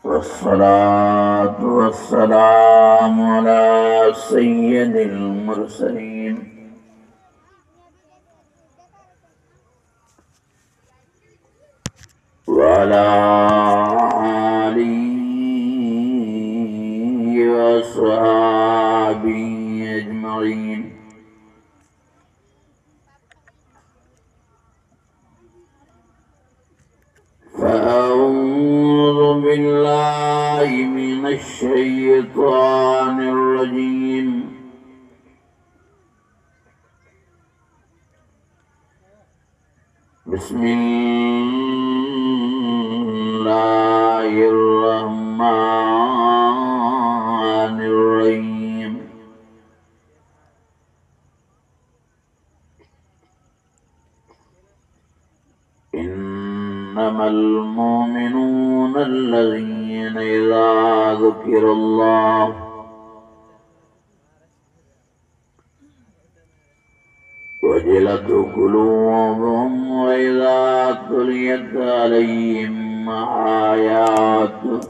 वस्सलातु वस्सलामु अला सय्यिदिल मुरसलीन व अला आलिहि व अस्हाबिहि अजमईन। फ़अऊज़ु बिल्लाहि मिनश शैतानिर रजीम। बिस्मिल्लाहिर रहमानिर रहीम। इन्नमल मुमिनूना अल्लज़ीना इज़ा ज़ुकिरल्लाहु वजिलत क़ुलूबुहुम व इज़ा तुलियत अलैहिम आयातुहु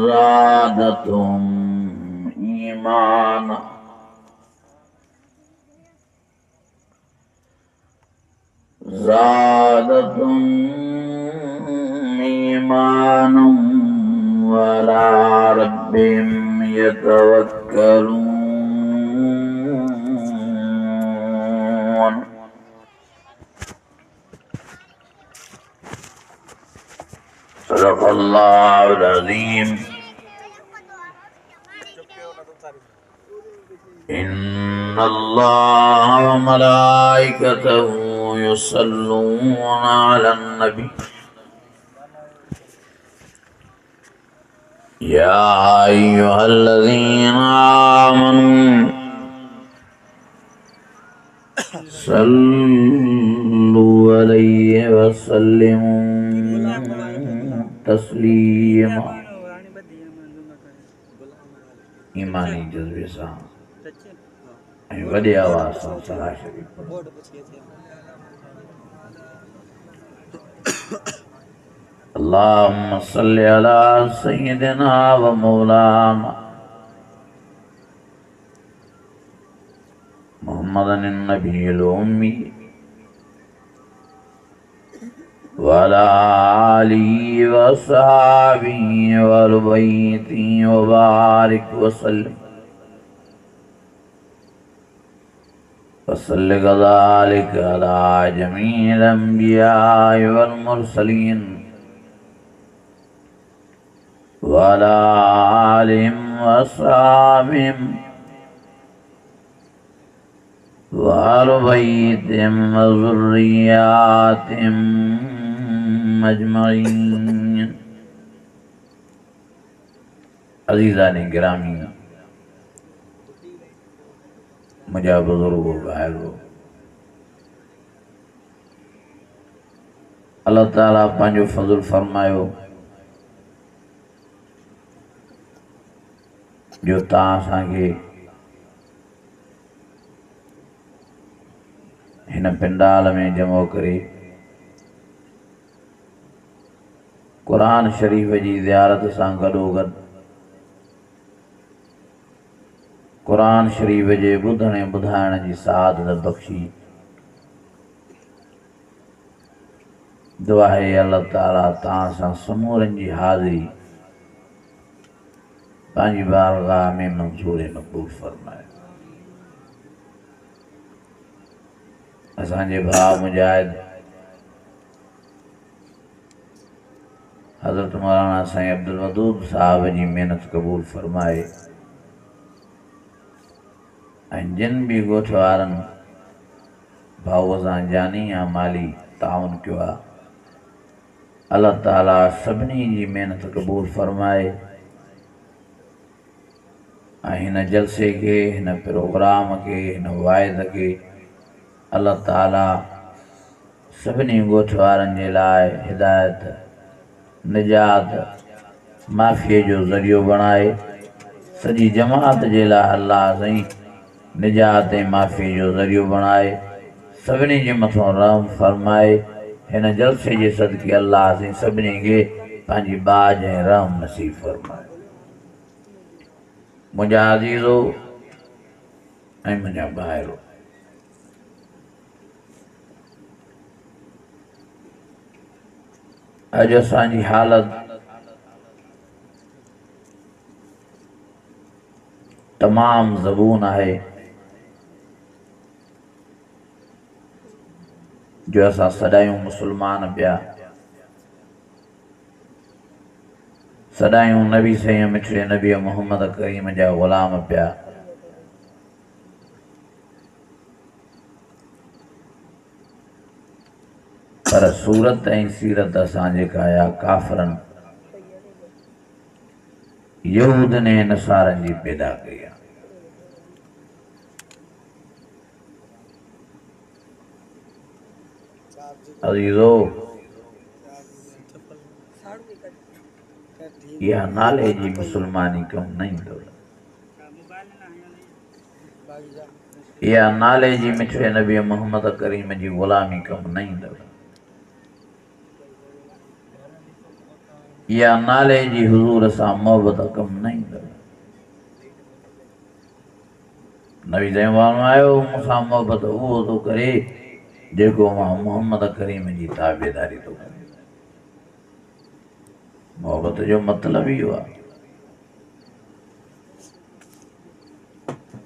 ज़ादतहुम ईमाना। व अला रब्बिहिम यतवक्कलून। सदक़ल्लाहुल अज़ीम। इन्नल्लाह व मलाइकतहु युसल्लूना अलन नबी या अय्युहल्लज़ीना आमनू सल्लु अलैहि व सल्लिमू तस्लीमा। ईमानी जज़्बे सां ऐं वॾे आवाज़ सां सलाह शरीफ़ पढ़ो। अल्लाहुम्म सल्लि अला सय्यिदिना व मौलाना मुहम्मदिन नबिय्यिल उम्मी व अला आलिहि व अस्हाबिहि व अहलि बैतिहि व बारिक व सल्लिम वसल्लि कज़ालिक अला जमीइल अंबियाइ वल मुरसलीन व अला आलिहिम व अस्हाबिहिम व अहलि बैतिहिम व ज़ुर्रिय्यातिहिम अजमईन। अज़ीज़ान गिरामी, मुझा बुजुर्गो भाइयो, अल्लाह ताला पंहिंजो फज़ल फरमायो जो तव्हां असांखे हिन पिंडाल में जमो करे क़ुरान शरीफ़ जी ज़ियारत सां गॾोगॾु क़ुरान शरीफ़ जे ॿुधण ऐं ॿुधाइण जी सआदत बख़्शी। दुआ है अल्लाह ताला तव्हां सां समूरनि जी हाज़िरी पंहिंजी बारगाह में मंज़ूर मक़बूल फरमाए। असांजे भाउ मुजाहिद हज़रत मौलाना साईं अब्दुल वदूद साहब जी महिनत क़बूल फरमाए ऐं जिन भी ॻोठ वारनि भाऊ सां जानी या माली ताउन कयो आहे, अल्लाह ताला सभिनी जी महिनत क़बूल फरमाए ऐं हिन जलसे के, हिन प्रोग्राम के, हिन वाइद के अल्लाह ताला सभिनी ॻोठ वारनि जे लाइ हिदायत, निजात, माफ़ीअ जो ज़रियो बणाए। सॼी जमात जे लाइ अल्लाह साईं निजात ऐं माफ़ी जो ज़रियो बणाए, सभिनी जे मथां रहम फरमाए। हिन जलसे जे सदके अल्लाह असीं सभिनी खे पंहिंजी बाज ऐं रहम नसीब फरमाए। मुंहिंजा अज़ीज़ो ऐं मुंहिंजा भाइरो, अॼु असांजी हालत तमाम ज़बून आहे जो असां सदायूं मुसलमान पिया, सदायूं नबी सईं मिठड़े नबी मोहम्मद करीम जा ग़ुलाम पिया। पर सूरत ऐं सीरत असां जेका आहे काफ़रनि यहूदनि ऐं नसारनि जी पैदा कई आहे। अज़ीज़ो, इहा नाले जी मुसलमानी कमु न ईंदव, इहा नाले जी मिठड़े नबी मोहम्मद करीम जी ग़ुलामी कमु न ईंदव, इहा नाले जी हुज़ूर सां मोहबत कमु न ईंदव। नबी साईं फरमायो, मूंसां मोहबत उहो थो करे जेको मां मोहम्मद करीम जी ताबेदारी थो करे। मोहबत जो मतिलबु इहो आहे।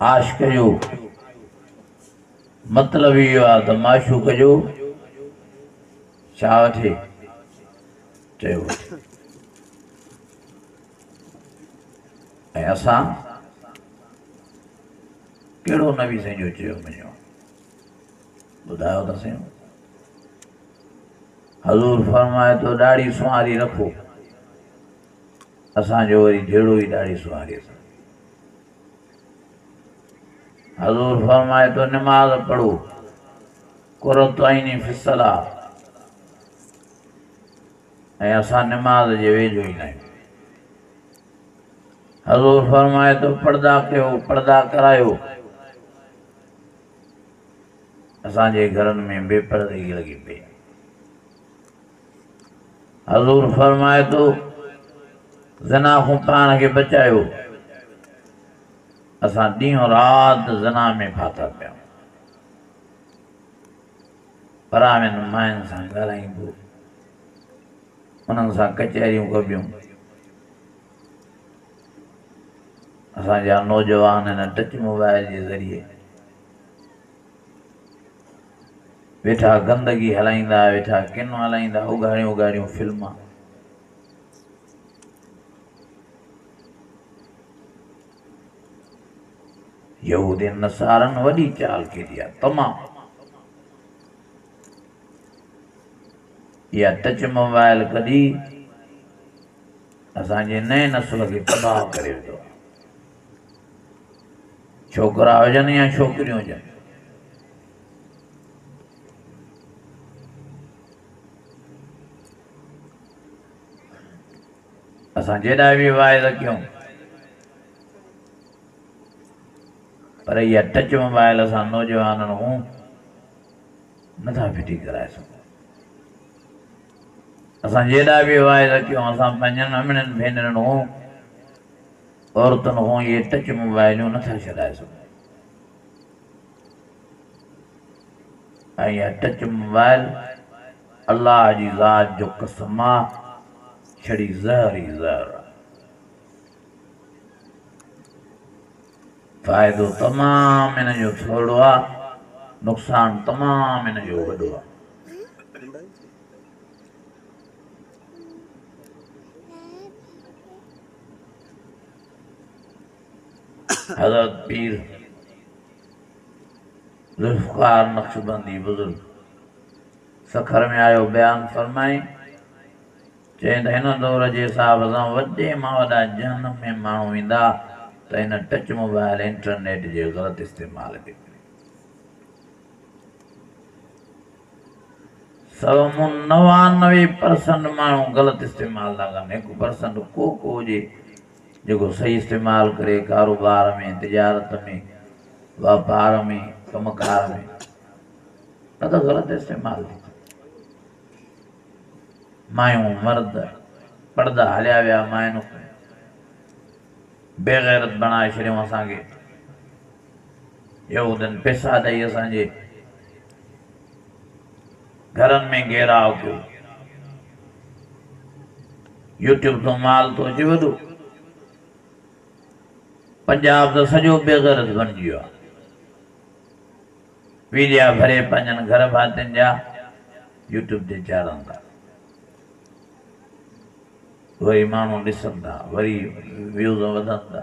आशिक़ जो मतिलबु इहो आहे त माशूक़ जो छा वठे, चयो वठे। ऐं असां कहिड़ो नबी साईं जो चयो मञियो, ॿुधायो त सही। हज़ूर फरमाए थो ॾाढ़ी सुवारी रखो, असांजो वरी जहिड़ो ई ॾाढ़ी सुवारी सां। हज़ूर फरमाए थो निमाज़ पढ़ो, कुरत आइनी फिसला, ऐं असां निमाज़ जे वेझो ई न आहियूं। हज़ूर फरमाए थो पर्दा कयो, पर्दा करायो, असांजे घरनि में बेपर्दगी लॻी पई। हज़ूर फरमाए थो ज़ना खां पाण खे बचायो, असां ॾींहों राति ज़ना में फाथा पिया। परावनि मायुनि सां ॻाल्हाईंदो, उन्हनि सां कचहरियूं कबियूं। असांजा नौजवान हिन टच मोबाइल जे ज़रिए वेठा गंदगी हलाईंदा, वेठा किन हलाईंदा, उघाड़ियूं उघाड़ियूं फिल्मां। यहूदी नसारनि वॾी चाल कई आहे तमामु। इहा टच मोबाइल कढी असांजे नए नस्ल खे तबाह करे विधो, छोकिरा हुजनि या छोकिरियूं हुजनि। असां जेॾा बि वाइद कयूं, पर इहा टच मोबाइल असां नौजवाननि हूं नथा फिटी कराए सघूं। असां जेॾा बि वाइद कयूं, असां पंहिंजनि अमिड़नि भेनरुनि हूं औरतुनि हूं इहे टच मोबाइलियूं नथा छॾाए सघूं। ऐं इहा टच मोबाइल अल्लाह जी ज़ात जो कसम आहे, छड़ी ज़हर ई ज़हर आहे। फ़ाइदो तमामु हिन जो थोरो आहे, नुक़सानु तमामु हिन जो वॾो आहे। हज़रत पीर ज़ुल्फ़िकार नक्शबंदी बुज़ुर्ग सखर में आयो बयान फरमाई, चई त हिन दौर जे हिसाब सां वॾे मां वॾा जहन्नम में माण्हू ईंदा त हिन टच मोबाइल इंटरनेट जे ग़लति इस्तेमाल जे करे। 99% माण्हू ग़लति इस्तेमाल था कनि, 1% को हुजे जेको सही इस्तेमाल करे कारोबार में, तिजारत में, वापार में कमकार में न तो गलत इस्तेमाल थी। मायूं मर्द पर्दा हलिया विया मायुनि बेगैरत बनाए छॾियूं असांखे। यहूदन पैसा ॾेई असांजे घरनि में घेराव कयो। यूट्यूब तो माल तो अचे वॾो। पंजाब तो सॼो बेगैरत बणिजी वियो आहे। वीडिया भरे पंहिंजनि घर भातियुनि जा यूट्यूब ते चाढ़नि था। वरी माण्हू ॾिसनि था, वरी व्यूज़ वधनि था,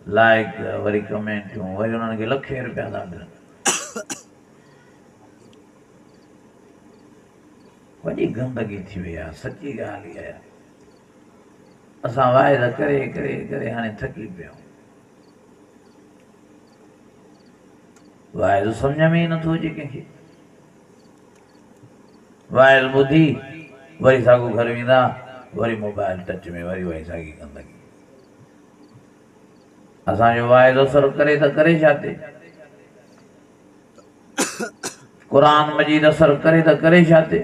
लाइक वरी कमेंटियूं, वरी उन्हनि खे लखे रुपया था मिलनि। वॾी गंदगी थी वई आहे, सची ॻाल्हि इहा आहे। असां वाइदा करे करे करे हाणे थकी पिया आहियूं। वाइदो सम्झ में ई नथो अचे कंहिंखे। वाइल ॿुधी वरी साॻो घर वेंदा, वरी मोबाइल टच में, वरी साॻी गंदगी। असांजो वाइदो असर करे त करे छा ते? क़ुरान मजीद असर करे त करे छा ते?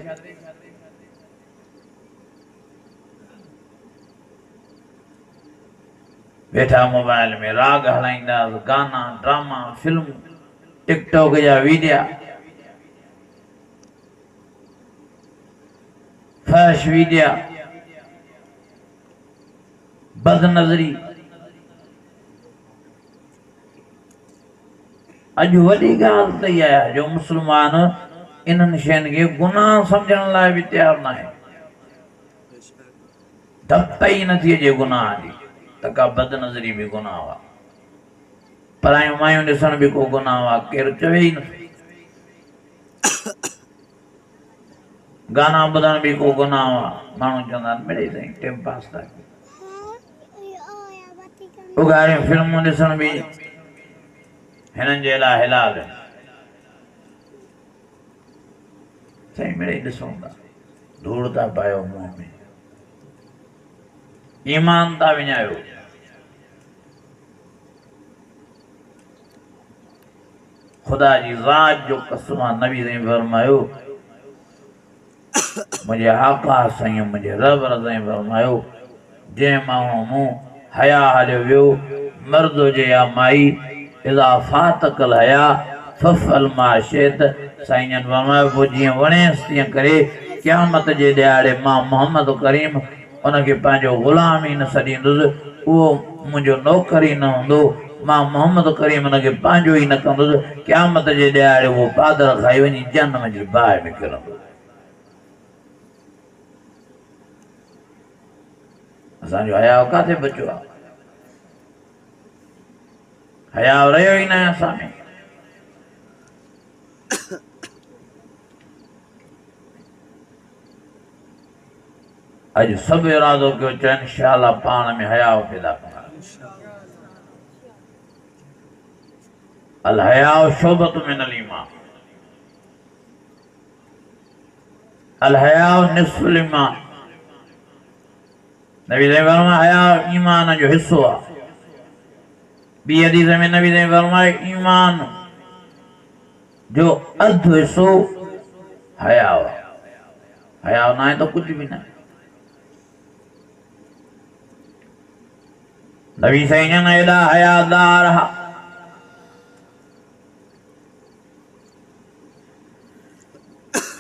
वेठा मोबाइल में राग हलाईंदा, गाना ड्रामा फिल्म टिकटॉक जा वीडिया, फहश वीडिया, बदनज़री। अॼु वॾी ॻाल्हि त इहा आहे जो मुस्लमान इन्हनि शयुनि खे गुनाह सम्झण लाइ बि तयारु न आहे। धप ई नथी अचे गुनाह जी त का बदनज़री बि गुनाह आहे, परायूं मायूं ॾिसण बि को गुनाह आहे, केरु चवे ई नथो। गाना ॿुधण बि को गुनाह आहे, माण्हू चवंदा आहिनि मिड़ेई साईं टाइम पास था कयूं। उघाड़ियूं फिल्मूं ॾिसण बि हिननि जे लाइ हिलाल आहिनि। साईं मिड़ेई ॾिसूं था, धूड़ था पायो मुंहं में, ईमान था विञायो। खुदा जी ज़ात जो कसम आहे, नबी साईं फरमायो, मुंहिंजे आका साईं मुंहिंजे रब साईं फरमायो, जंहिं माण्हू मूं हया हलियो वियो, मर्द हुजे या माई, इज़ा फातकल हया फफ़ल माशित। साईं जन फरमायो पोइ जीअं वणेसि तीअं करे क़यामत जे ॾियारे मां मोहम्मद करीम उनखे पंहिंजो ग़ुलाम ई न सॾींदुसि, उहो मुंहिंजो नौकर ई न हूंदो, मां मोहम्मद करीम उनखे पंहिंजो ई न कंदुसि। क़यामत जे ॾियारे उहो पादर खाई वञी जहन्नम जी बाहि में किरंदो। असांजो हयाव किथे बचियो आहे? हयाव रहियो ई न आहे असां में। अॼु सभु इरादो कयो चवनि इंशाअल्लाह पाण में हयाव पैदा कंदा। अल हयाव शोबत मिनल ईमान, अल हयाव निस्फुल ईमान। नबी साईं फरमाया हयाव ईमान जो हिस्सो आहे। ॿी हदीस में नबी साईं फरमाया ईमान जो अधु हिस्सो हयाव आहे। हयाव ना है तो कुछ भी ना। नबी साईं जन एॾा हयादार हा,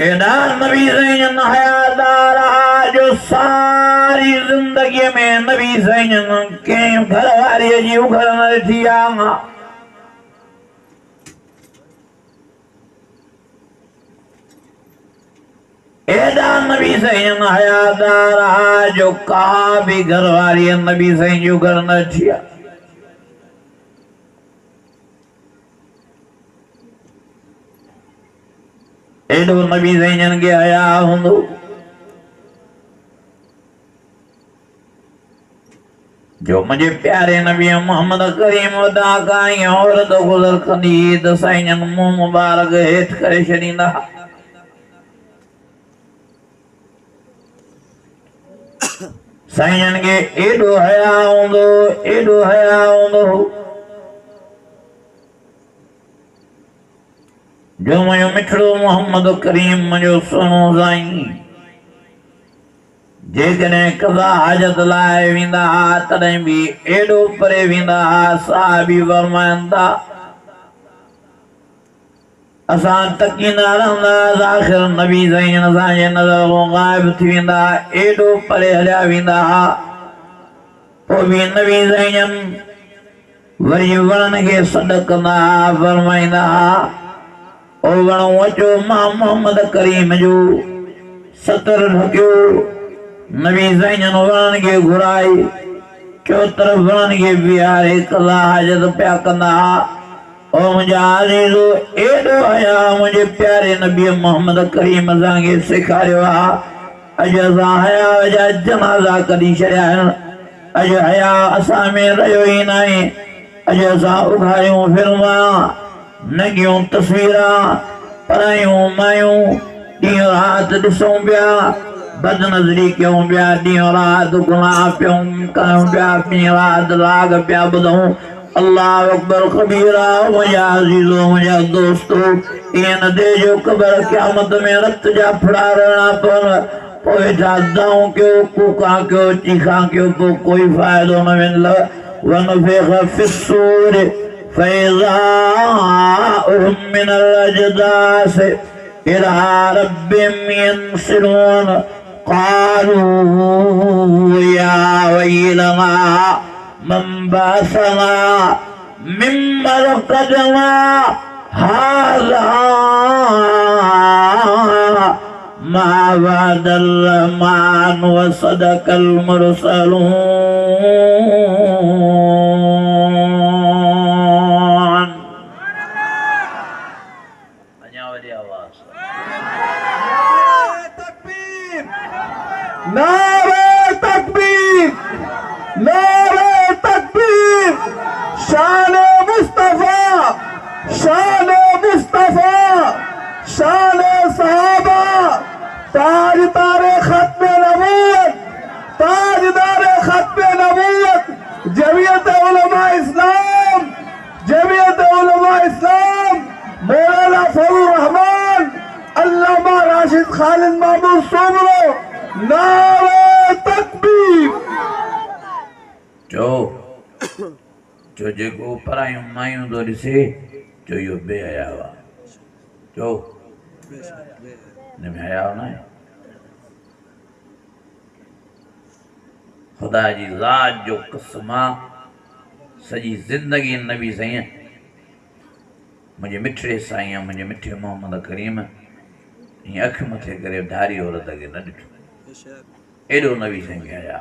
एॾा नबी साईं जन हयादार हा जो सारी ज़िंदगीअ में नबी साईं जन कंहिं घरवारीअ जी उघर न ॾिठी आहे। एॾा नबी साईं जन हयादार हा जो का बि घरवारीअ नबी साईं जी उघर न ॾिठी आहे। एॾो नबी साईं जन खे हया हूंदो। जो मुझे प्यारे नबी मोहम्मद करीम वदा काई औरत गुज़र कंदी त साईं जन मुंहुं मुबारक हेठि करे छॾींदा। साईं जन खे एॾो हया हूंदो, एॾो हया हूंदो। जो मुझो मिठड़ो मोहम्मद करीम मुझो सोनो साईं जेकॾहिं कज़ा हाजत लाइ वेंदा तॾहिं बि एॾो परे वेंदा साहबी फरमाइनि था असां तकींदा रहंदासीं आख़िर नबी साईं असांजे नज़र खां ग़ाइब थी वेंदा एॾो परे हलिया वेंदा पोइ बि नबी साईं वरी वणनि खे सॾु कंदा फरमाईंदा ओ वणो अचो मां मोहम्मद करीम जो सतर ढकियो नबी साईं वणनि खे घुराए चो तरफ़ वणनि खे बीहारे कज़ा हाजत पिया कंदा ओ मुंहिंजा अज़ीज़ो एॾो हया मुंहिंजे प्यारे नबी मोहम्मद करीम असांखे सेखारियो आहे अॼु असां हया जा जनाज़ा कढी छॾिया आहिनि अॼु हया असां में रहियो ई न आहे अॼु असां उघाड़ियूं फिल्मा नंगियूं तस्वीरां परायूं मायूं ॾींहुं राति ॾिसूं पिया बदनज़री कयूं पिया ॾींहुं राति गुनाह पियूं कयूं पिया ॾींहुं राति राग पिया ॿुधूं अल्लाह अकबर कबीरा मुंहिंजा अज़ीज़ो मुंहिंजा दोस्तो ईअं न थिए जो क़बर क़यामत में रत जा फड़ा रहणा पवनि पोइ वेठा दाऊं कयो कूका कयो चीखा कयो पोइ कोई फ़ाइदो न वेंदव ونفخ في الصور فإذا هم من الأجداث إلى ربهم ينسلون قالوا يا ويلنا من بعثنا من مرقدنا هذا ما وعد الرحمن وصدق المرسلون नारे तकबीर नारे तकबीर शान मुस्तफा शान सहाबा ताजदारे खत्मे नबूवत जमीयत उलमा इस्लाम मौलाना फजलुर रहमान अल्लामा राशिद खालिद महमूद सोमरो नारे तकबीर जो जेको परायूं मायूं थो ॾिसे जो इहो बेहया हुआ जो हिन में हया न आहे ख़ुदा जी ज़ात जो कसम आहे सॼी ज़िंदगी नबी साईं मुंहिंजे मिठड़े साईं मुंहिंजे मिठे मोहम्मद करीम हीअं अखि मथे करे धारी औरत खे न ॾिठो एॾो नबी साईं खे हया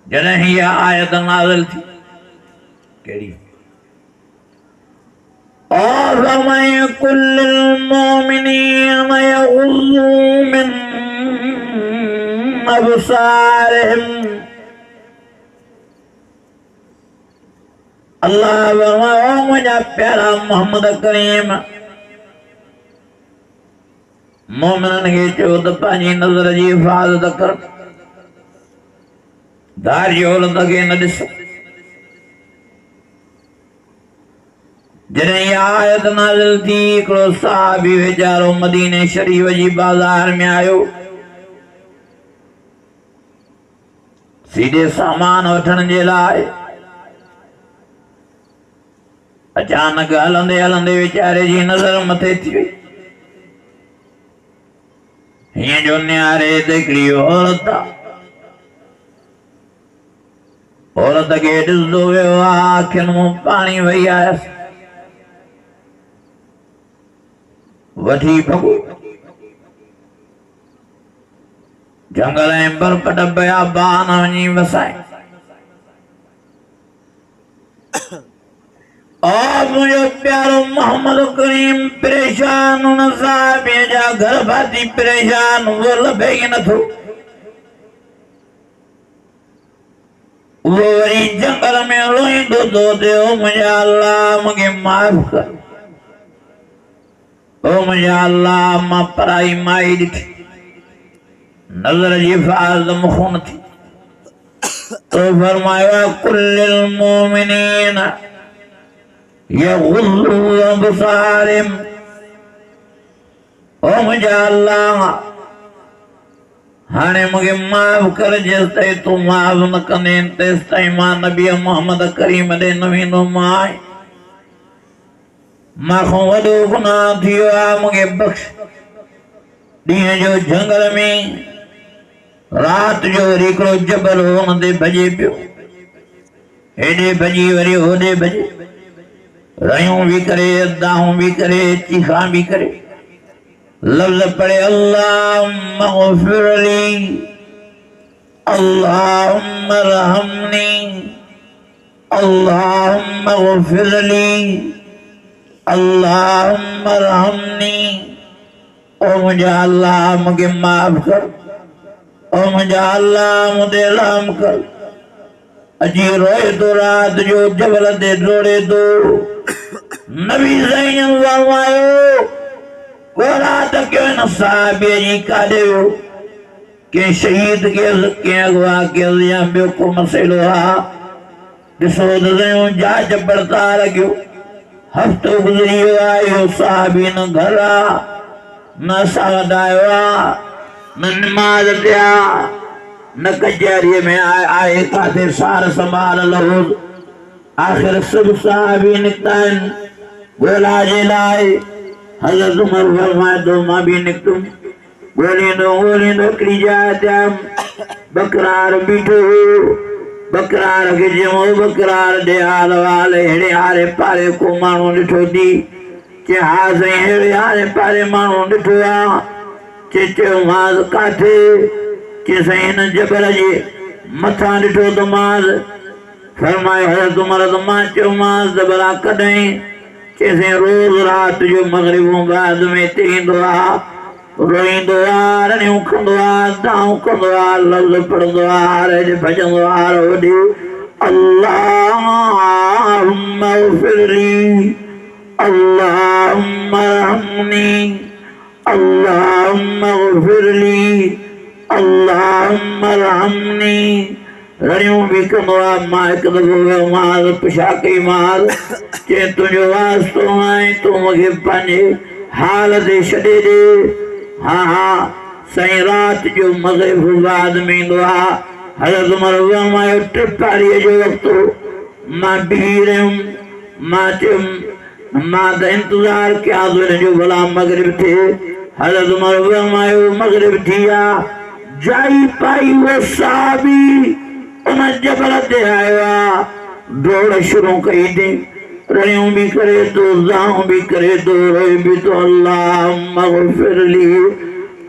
जॾहिं हीअ आयत नाज़िल थी कहिड़ी और फरमाए कुल्लिल मोमिनीन यग़ुज़्ज़ू मिन अबसारिहिम अल्लाह फरमाए मुंहिंजा प्यारा मोहम्मद करीम मोमिननि खे चयो त पंहिंजी नज़र जी हिफ़ाज़त कर धारी औरत खे न ॾिस जॾहिं इहा आयत नाज़िल थी हिकिड़ो सहाबी वीचारो मदीने शरीफ जी बाज़ार में आयो सीधे सामान वठण जे लाइ अचानक हलंदे हलंदे वीचारे जी नज़र मथे थी वई हीअं जो निहारे त हिकिड़ी औरत आहे औरत खे ॾिसंदो वियो आहे अखियुनि मां पाणी वही आयसि वठी भॻो जंगल ऐं बर्फ़ ॾॿिया बान वञी वसाए मुंहिंजो प्यारो मोहम्मद करीम परेशान हुन साहिबीअ जा घर भाती परेशान उहो लभे ई नथो वो वरी जंगल में रोईंदो थो थिए ओ मुंहिंजा अल्लाह मूंखे माफ़ कर ओ मुंहिंजा अल्लाह मां पराई माई ॾिठी नज़र जी हिफ़ाज़त मूंखां न थी तो फरमायो कुल्लिल मोमिनीन यग़ुल्लू अबसारिहिम। ओ मुझा अल्लाह हाने मुझे माफ कर, जेस ताईं तू माफ न कंदे तेस ताईं मां नबी मोहम्मद करीम ॾे न वेंदो। मां वॾो गुनाह थियो आहे, मूंखे बख़्श। ॾींहं जो जंगल में रात जो वरी हिकिड़ो जबल हो, हुन ते भॼे पियो, हेॾे भॼी वरी होॾे भॼे, रहियूं बि करे, दाहूं बि करे, चीखां बि करे, लफ्ज़ पढ़े अल्लाहुम्मा ग़फ़िरली, अल्लाहुम्मा रहमनी, अल्लाहुम्मा ग़फ़िरली, अल्लाहुम्मा रहमनी। ओ मुझा अल्लाह मुझे माफ कर, ओ मुझा अल्लाह मुझे रहम कर। अजी रोए तो रात जो जबल ते दौड़े तो नबी ज़ैन फरमायो वो रात क्यों न साहबे जी काॾे हो, के शहीद के अगवा के या ॿियो को मसइलो आहे। ॾिसो त सयूं जांच पड़ताल कयो, हफ़्तो गुज़री वियो आहे, इहो साहबी न घर आहे, न सावत आयो आहे, न निमाज़ ते आहे, न कचहरीअ में आहे काथे सार संभाल लहो। आख़िर सभु साहबी निकिता आहिनि ॻोल्हा जे लाइ। हज़रत उमर फरमाए थो मां बि निकितुमि, ॻोल्हींदो ॻोल्हींदो हिकिड़ी जाइ ते आयुमि, बकरार बीठो हो। बकरार खे चयो बकरार ॾे हाल वाल, अहिड़े आरे पारे को माण्हू ॾिठो थी? चए हा साईं, अहिड़े आरे पारे माण्हू ॾिठो आहे। चयो मां काथे? चए साईं हिन जबल जे मथां ॾिठो त मां। फरमायो हज़रत उमर त मां चयोमांसि त भला कॾहिं? चए साईं रोज़ रात जो मग़रिब बाद में हिते ईंदो आहे, रोईंदो आहे, रड़ियूं कंदो आहे, दाऊं कंदो आहे, लफ़्ज़ पढ़ंदो आहे, हेॾे भॼंदो आहे, होॾे अल्लाहुम्मा ग़फ़िरली, अल्लाहुम्मा रहमनी, अल्लाहुम्मा ग़फ़िरली, अल्लाहुम्मा रहमनी। रड़ियूं बि कंदो आहे। मां हिकु दफ़ो वियोमांसि, पुछा कईमांसि, चए तुंहिंजो वास्तो आहे, तूं मूंखे पंहिंजे हाल ते छॾे ॾे। हा हा साईं, रात जो मग़रिब बाद में ईंदो आहे। हज़रत उमर फरमायो टिपारीअ जो वक़्तु मां बीही रहियुमि। मां चयुमि मां त इंतज़ारु कयां थो हिनजो भला मग़रिब थिए। हज़रत उमर फरमायो मग़रिब थी आहे। जाई पाई वो साहबी उन जबल ते आयो आहे, दौड़ शुरू कई अथई, रड़ियूं बि करे थो, दाऊं बि करे थो, रोए बि थो अल्लाहुम्मा ग़फ़िरली,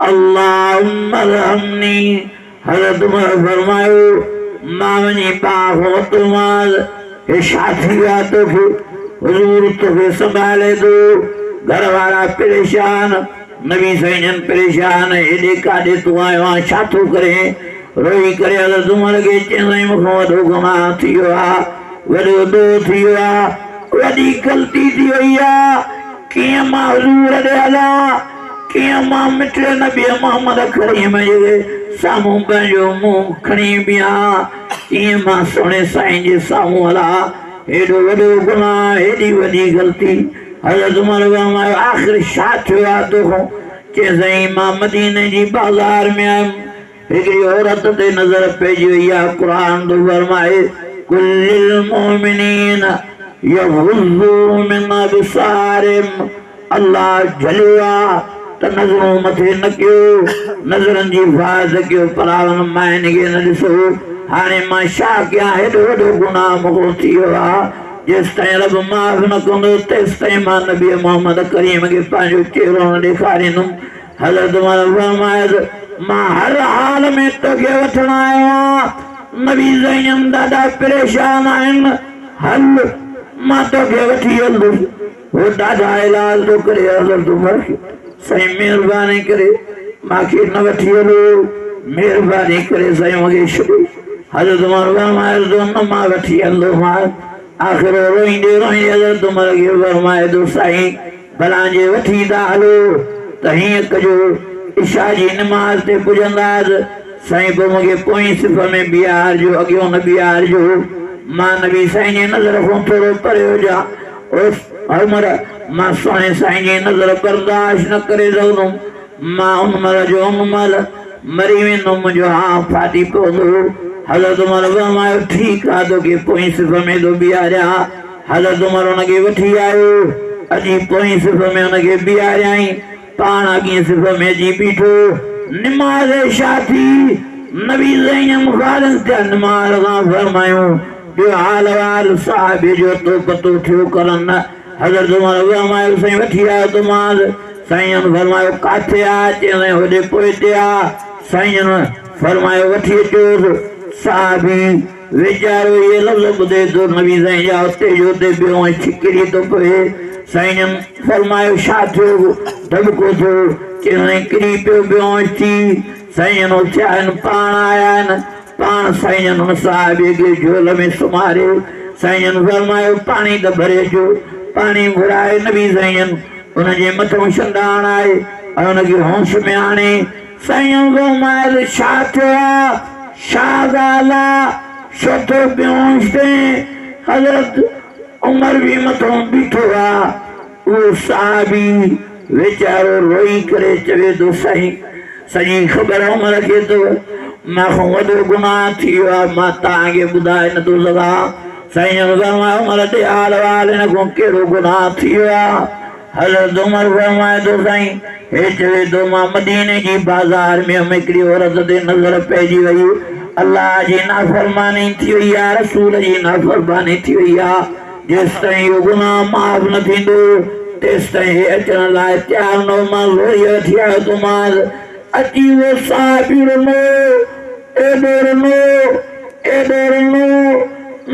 अल्लाहुम्मा रहमनी। हज़रत उमर फरमायो मां वञी पाक वरितोमांसि, हे छा थी वियो आहे तोखे? हुज़ूर तोखे संभाले थो। घर वारा परेशान, नबी साईं परेशान, हेॾे काॾे तूं आयो आहे, छा थो करे? रोई करे हज़रत उमर खे चईं मूंखां वॾो गुनाह थी वियो आहे, वॾो ॾोह थी वियो आहे, वॾी ग़लती थी वई आहे। कीअं मां हुज़ूर ॾे हलां? कीअं मां मिठे नबी मोहम्मद करीम जे साम्हूं पंहिंजो मुंहुं खणी बीहां? कीअं मां सुहिणे साईं जे साम्हूं हलां? हेॾो वॾो गुनाह, हेॾी वॾी ग़लती। हज़रत उमर फरमायो आख़िर छा थियो आहे तोखां? चए साईं मां मदीने जी बाज़ार में आयुमि, हिकिड़ी औरत ते नज़र पइजी वई आहे। क़ुरान थो फरमाए कुल्लिल मोमिनीन यग़ुज़्ज़ू मिन अबसारिहिम। अल्लाह झलियो आहे त नज़रूं मथे न कयो, नज़रनि जी हिफ़ाज़त कयो, परावनि माइनि खे न ॾिसो। हाणे मां छा कयां? हेॾो वॾो गुनाह मूंखां थी वियो आहे। जेसि ताईं रब माफ़ न कंदो तेसि ताईं मां नबी मोहम्मद करीम खे पंहिंजो चेहरो न ॾेखारींदुमि। हज़रत उमर फरमायो मां हर हाल में तोखे वठण आयो आहियां। नबी ज़ैन ॾाढा परेशान आहिनि, हल मां तोखे वठी हलंदुसि। वो ॾाढा इलाज थो करे। हज़रत उमर साईं महिरबानी करे मूंखे न वठी हलो, महिरबानी करे साईं मूंखे छॾो। हज़रत उमर फरमायो थो न मां वठी हलंदोमांसि। आख़िर रोईंदे रोईंदे हज़रत उमर खे फरमाए थो साईं भला जे वठी था हलो त हीअं कजो, इशा जी नमाज़ ते पुॼंदासीं साईं पोइ मूंखे पोइ सिफ़ में बीहारजो, अॻियो न बीहारजो। मां नबी साईं जी नज़र खां थोरो परे हुजां। उस उमर मां सोने साईं जी नज़र बर्दाश्त न करे सघंदुमि मां उमर जो उमल मरी वेंदुमि मुंहिंजो हाँ फाटी पवंदो हज़रत उमर फरमायो ठीकु आहे तोखे पोइ सिफ़ में थो बीहारियां हज़रत उमर हुनखे वठी आयो अॼु पोइ सिफ़ में हुनखे बीहारियई पाण अॻे सिफ़ में अची बीठो निमाज़ छा थी नबी ज़ैन मुखालिफ़ थिया निमाज़ खां फरमायूं जो हाल वाल साहिब जो तो पतो थियो करन हज़रत उमर फरमायो साईं वठी आयो तो मां साईं फरमायो काथे आ चई होॾे पोइ ते आ साईं फरमायो वठी अचो साहिबी वीचारो ये लफ़्ज़ ॿुधे थो नबी साईं जा उते जो उते पियो ऐं छिकिरी थो पए साईं फरमायो छा थियो दॿको थियो चई किरी पियो अची साईं उथिया पाण आया आहिनि पाण साईं हुन साहिब खे झोल में सुम्हारे साईं फरमायो पाणी त भरे अचो पाणी घुराए नबी साईं हुनजे मथां छंडा हणाए ऐं हुनखे होश में आणे साईं फरमायो छा थियो आहे छा ॻाल्हि आहे छो थो बेहोश थिए हज़रत उमर बि मथां बीठो आहे उहो साहिबी वीचारो रोई करे चवे थो साईं सॼी ख़बर उमर खे अथव मां वॾो गुनाह थी वियो आहे मां तव्हांखे ॿुधाए नथो सघां साईं फरमायो उमर ते हाल वाल हिन खां कहिड़ो गुनाह थी वियो आहे हज़रत उमर फरमाए थो साईं हे चवे थो मां मदीने जी बाज़ार में हिकिड़ी औरत ते नज़र पइजी वई अल्लाह जी नाफ़रमानी थी वई आहे रसूल जी नाफ़रमानी थी वई आहे जेसि ताईं इहो गुनाह माफ़ न थींदो तेसि ताईं अचण लाइ तयारु न मां रोई वठी आयो तो मां अची वो साहिब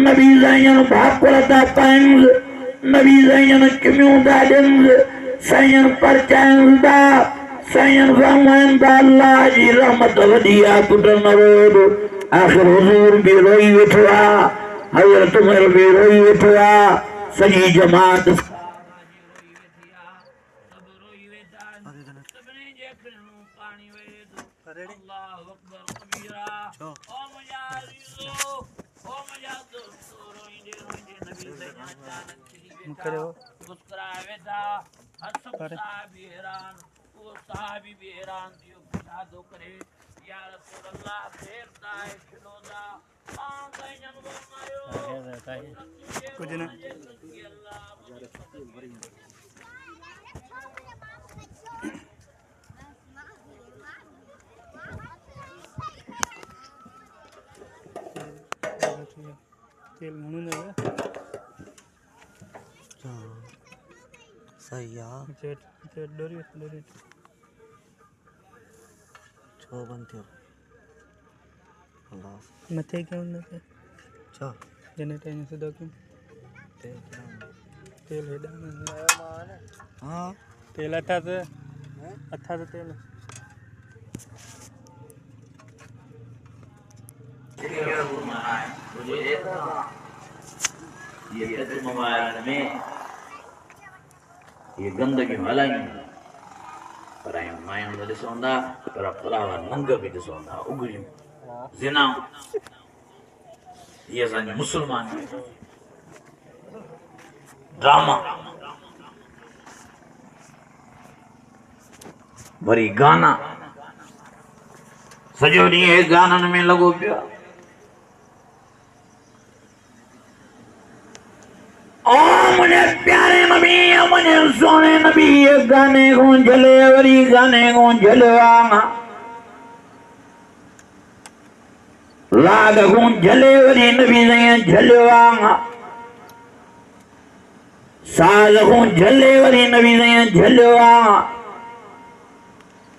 नबी ज़ैन भाकुर था पाइनि नबी ज़ैन चुमियूं था ॾियनि साईं परचाइनि था साईं फरमाइनि था अल्लाह जी रहमत वॾी आहे पुट न रो आख़िर हुज़ूर बि रोई वेठो आहे हज़रत उमर बि रोई वेठो आहे सॼी जमात कुछ ना तेल म्हणून सही आहे चेट डोरी छो बंद थियो अल्लाह मथे क्यों न थे छा जनरेटर से दो क्यों तेल हेडा हाँ तेल अच्छा से तेल ये मोबाइल में ये गंदगी हलाई पर आई मायूं न ॾिसंदा पर फलावा नंग बि ॾिसंदा उगड़ियूं ज़िना ये असांजे मुसलमान ड्रामा वरी गाना सॼो ॾींहुं गाननि में लॻो पियो आहे मुझे प्यारे नबी मुझे सोने नबी ये गाने को जले वरी गाने को जलवा लाग को जले वरी नबी ने जलवा साज को जले वरी नबी ने जलवा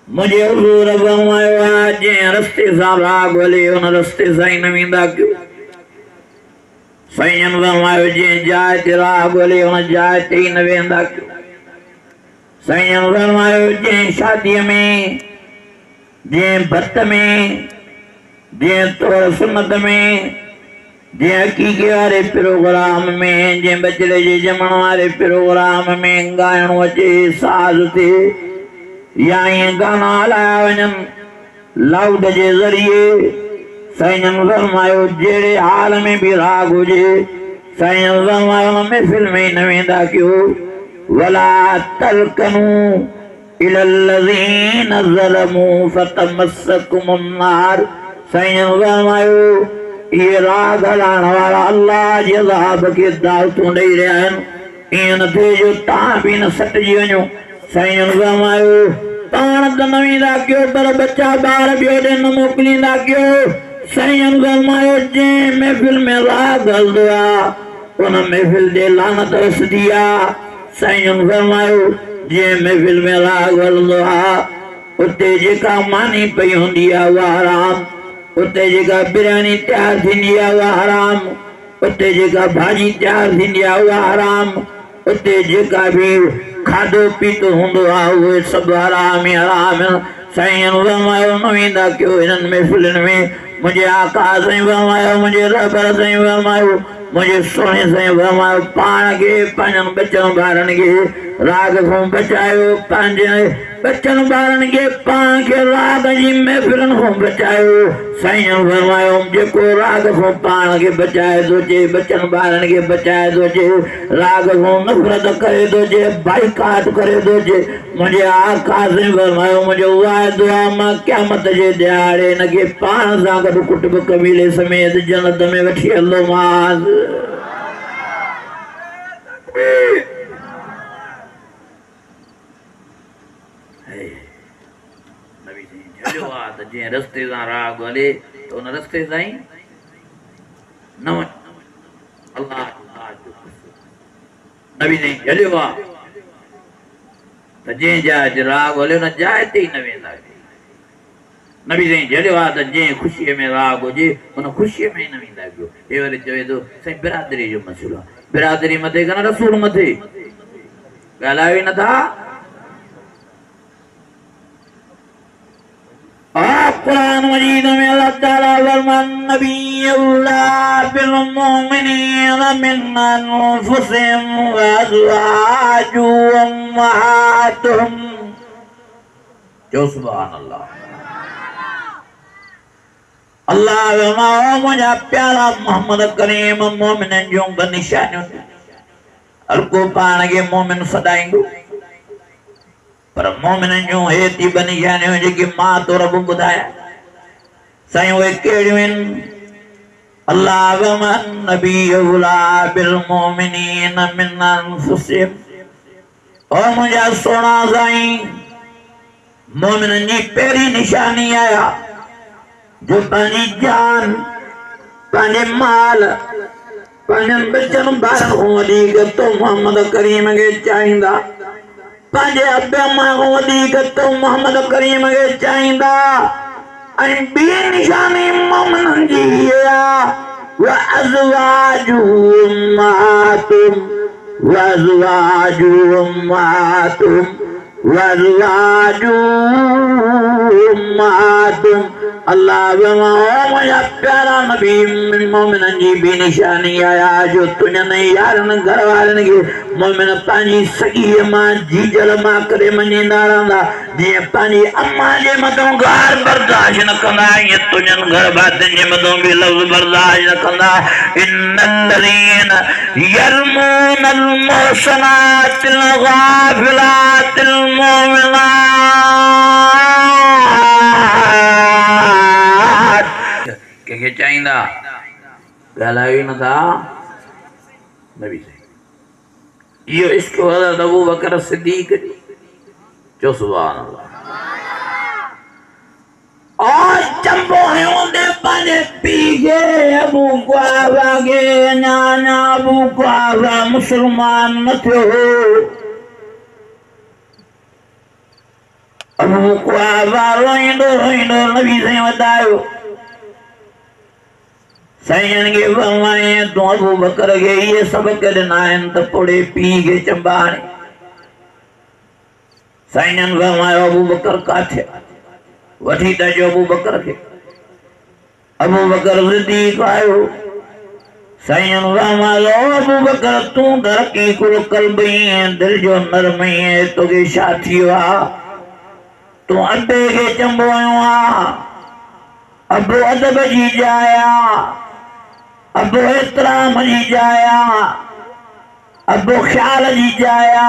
मुझे हुजूर फरमायो जे रस्ते सां राग वले उन रस्ते सां ई न वेंदा क्यों साईं फरमायो जे जाइ ते राग वले उन जाइ ते ई न वेंदा क्यों साईं फरमायो जे शादीअ में जे भत में जे तौर सुन्नत में जे अकीक़े वारे प्रोग्राम में जे बचड़े जे ॼमण वारे प्रोग्राम में ॻाइणो अचे साज़ ते या ईअं गाना हलाया वञनि लाउड जे ज़रिए साईं फरमायो जहिड़े हाल में बि राग हुजे साईं महफ़िल में न वेंदा कयो वला तलकनू इलल्लज़ीन ज़लमू फतमस्सकुमुन नार। साईं फरमायो ये राग हलाइण वारा अल्लाह जे अज़ाब खे दावतूं ॾेई रहिया आहिनि। ईअं न थिए जो तव्हां बि न सटिजी वञो। साईं फरमायो पाण त न वेंदा कयो पर बच्चा ॿार ॿियो ॾे न मोकिलींदा कयो। साईं फरमायो जंहिं महफ़िल में राग हलंदो आहे उन महफ़िल ते लानत वसदी आहे। साईं फरमायो जंहिं महफ़िल में राग हलंदो आहे उते जेका मानी पई हूंदी आहे उहा हराम, उते जेका बिरयानी तयारु थींदी आहे उहा हराम, उते जेका भाॼी तयारु थींदी आहे उहा हराम, उते जेका बि खाधो पीतो हूंदो आहे उहे सभु हराम ई हराम। साईं फरमायो न वेंदा कयो हिननि महफ़िलुनि में। मुंहिंजे आका साईं फरमायो मुंहिंजे रहबर साईं फरमायो मुंहिंजे सुहिणे साईं फरमायो पाण खे पंहिंजनि बचनि ॿारनि खे राग खां बचायो, पंहिंजे बचनि ॿारनि खे पाण खे राग जी महफ़िलुनि खां बचायो। साईं फरमायो जेको राग खां पाण खे बचाए थो अचे, बचनि ॿारनि खे बचाए थो अचे, राग खां नफ़रत करे थो अचे, बाइकाट करे थो अचे, मुंहिंजे आका साईं फरमायो मुंहिंजो वाइदो आहे मां क़यामत जे ॾियारे हिनखे पाण सां गॾु कुटुंब कबीले समेत जन्नत में वठी हलंदोमांसि। जंहिं रस्ते सां राग हले त उन रस्ते सां ई न वञ। अल्लाह नबी साईं हलियो आहे त जंहिं जाइ ते राग हले उन जाइ ते ई न वेंदा। नबी साईं हलियो आहे त जंहिं ख़ुशीअ में राग हुजे उन ख़ुशीअ में ई न वेंदा कयो। हे वरी चवे थो साईं बिरादरी जो मसइलो आहे, बिरादरी मथे का न रसूल मथे ॻाल्हायो ई नथा। कुरान मजीद में अल्लाह ताला फरमान नबी अल्लाह बिल मोमिनीन मिन अनफुसिहिम व अज़वाजुहुम उम्महातुहुम। जो सुभान अल्लाह। अल्लाह फरमायो मुंहिंजा प्यारा मोहम्मद करीम मोमिननि जूं ॿ निशानियूं। हर को पाण खे मोमिन सॾाईंदो पर मोमिननि जूं हे थी ॿ निशानियूं जेकी मां तो रब ॿुधाया। साईं उहे कहिड़ियूं आहिनि? अल्लाह फरमान नबी अवला बिल मोमिनीन मिन अनफुसिहिम। ओ मुंहिंजा सोना साईं मोमिननि जी पहिरीं निशानी आया जो पंहिंजी जान पंहिंजे माल पंहिंजनि बचनि ॿारनि खां वधीक तो मोहम्मद करीम खे चाहींदा, पंहिंजे अब अम्मा खां वधीक तो मोहम्मद करीम खे चाहींदा। ऐं ॿी निशानी मोमिननि जी आहे व अज़वाजुहुम उम्महातुहुम व अज़वाजुहुम उम्महातुहुम व अज़वाजुहुम उम्महातुहुम। अल्लाह मुंहिंजा प्यारा नबी मोमिननि जी ॿी निशानी आया जो तुंहिंजनि यारनि घर वारनि खे मोमिन पंहिंजी सॻीअ मां जीजल मां करे मञींदा रहंदा। जीअं पंहिंजी अम्मा जे मथां गार बर्दाश्त न कंदा ईअं तुंहिंजनि घर भातियुनि जे मथां बि लफ़्ज़ बर्दाश्त न कंदा। इन्नल्लज़ीन यरमूनल मुहसनातिल गाफ़िलातिल के चाहींदा ॻाल्हायो ई नथा। नबी साईं इहो इश्क हज़रत अबू बकर सिद्दीक़ जो सुभान अल्लाह। और चंबो हूंदे पंहिंजे पीउ खे अबू कुहाफ़ा खे अञा अबू कुहाफ़ा मुस्लमान न थियो हो। अबू कुहाफ़ा रोईंदो रोईंदो नबी साईं वटि आयो। साईं खे फरमाए तूं अबू बकर खे इहे सबक़ ॾिना आहिनि त पोड़े पीउ खे चंबाणे। साईं फरमायो अबू बकर काथे वठी त अचो अबू बकर खे। अबू बकर सिद्दीक़ आयो। साईं फरमायो अबू बकर तूं त रक़ीक़ुल क़ल्ब ऐं दिलि जो नरम ऐं तोखे छा थी वियो आहे? तूं अबे खे चंबो आयो आहे। अबो अदब जी जाइ आहे। अबो एहतराम जी जाया, अबो ख्याल जी जाया,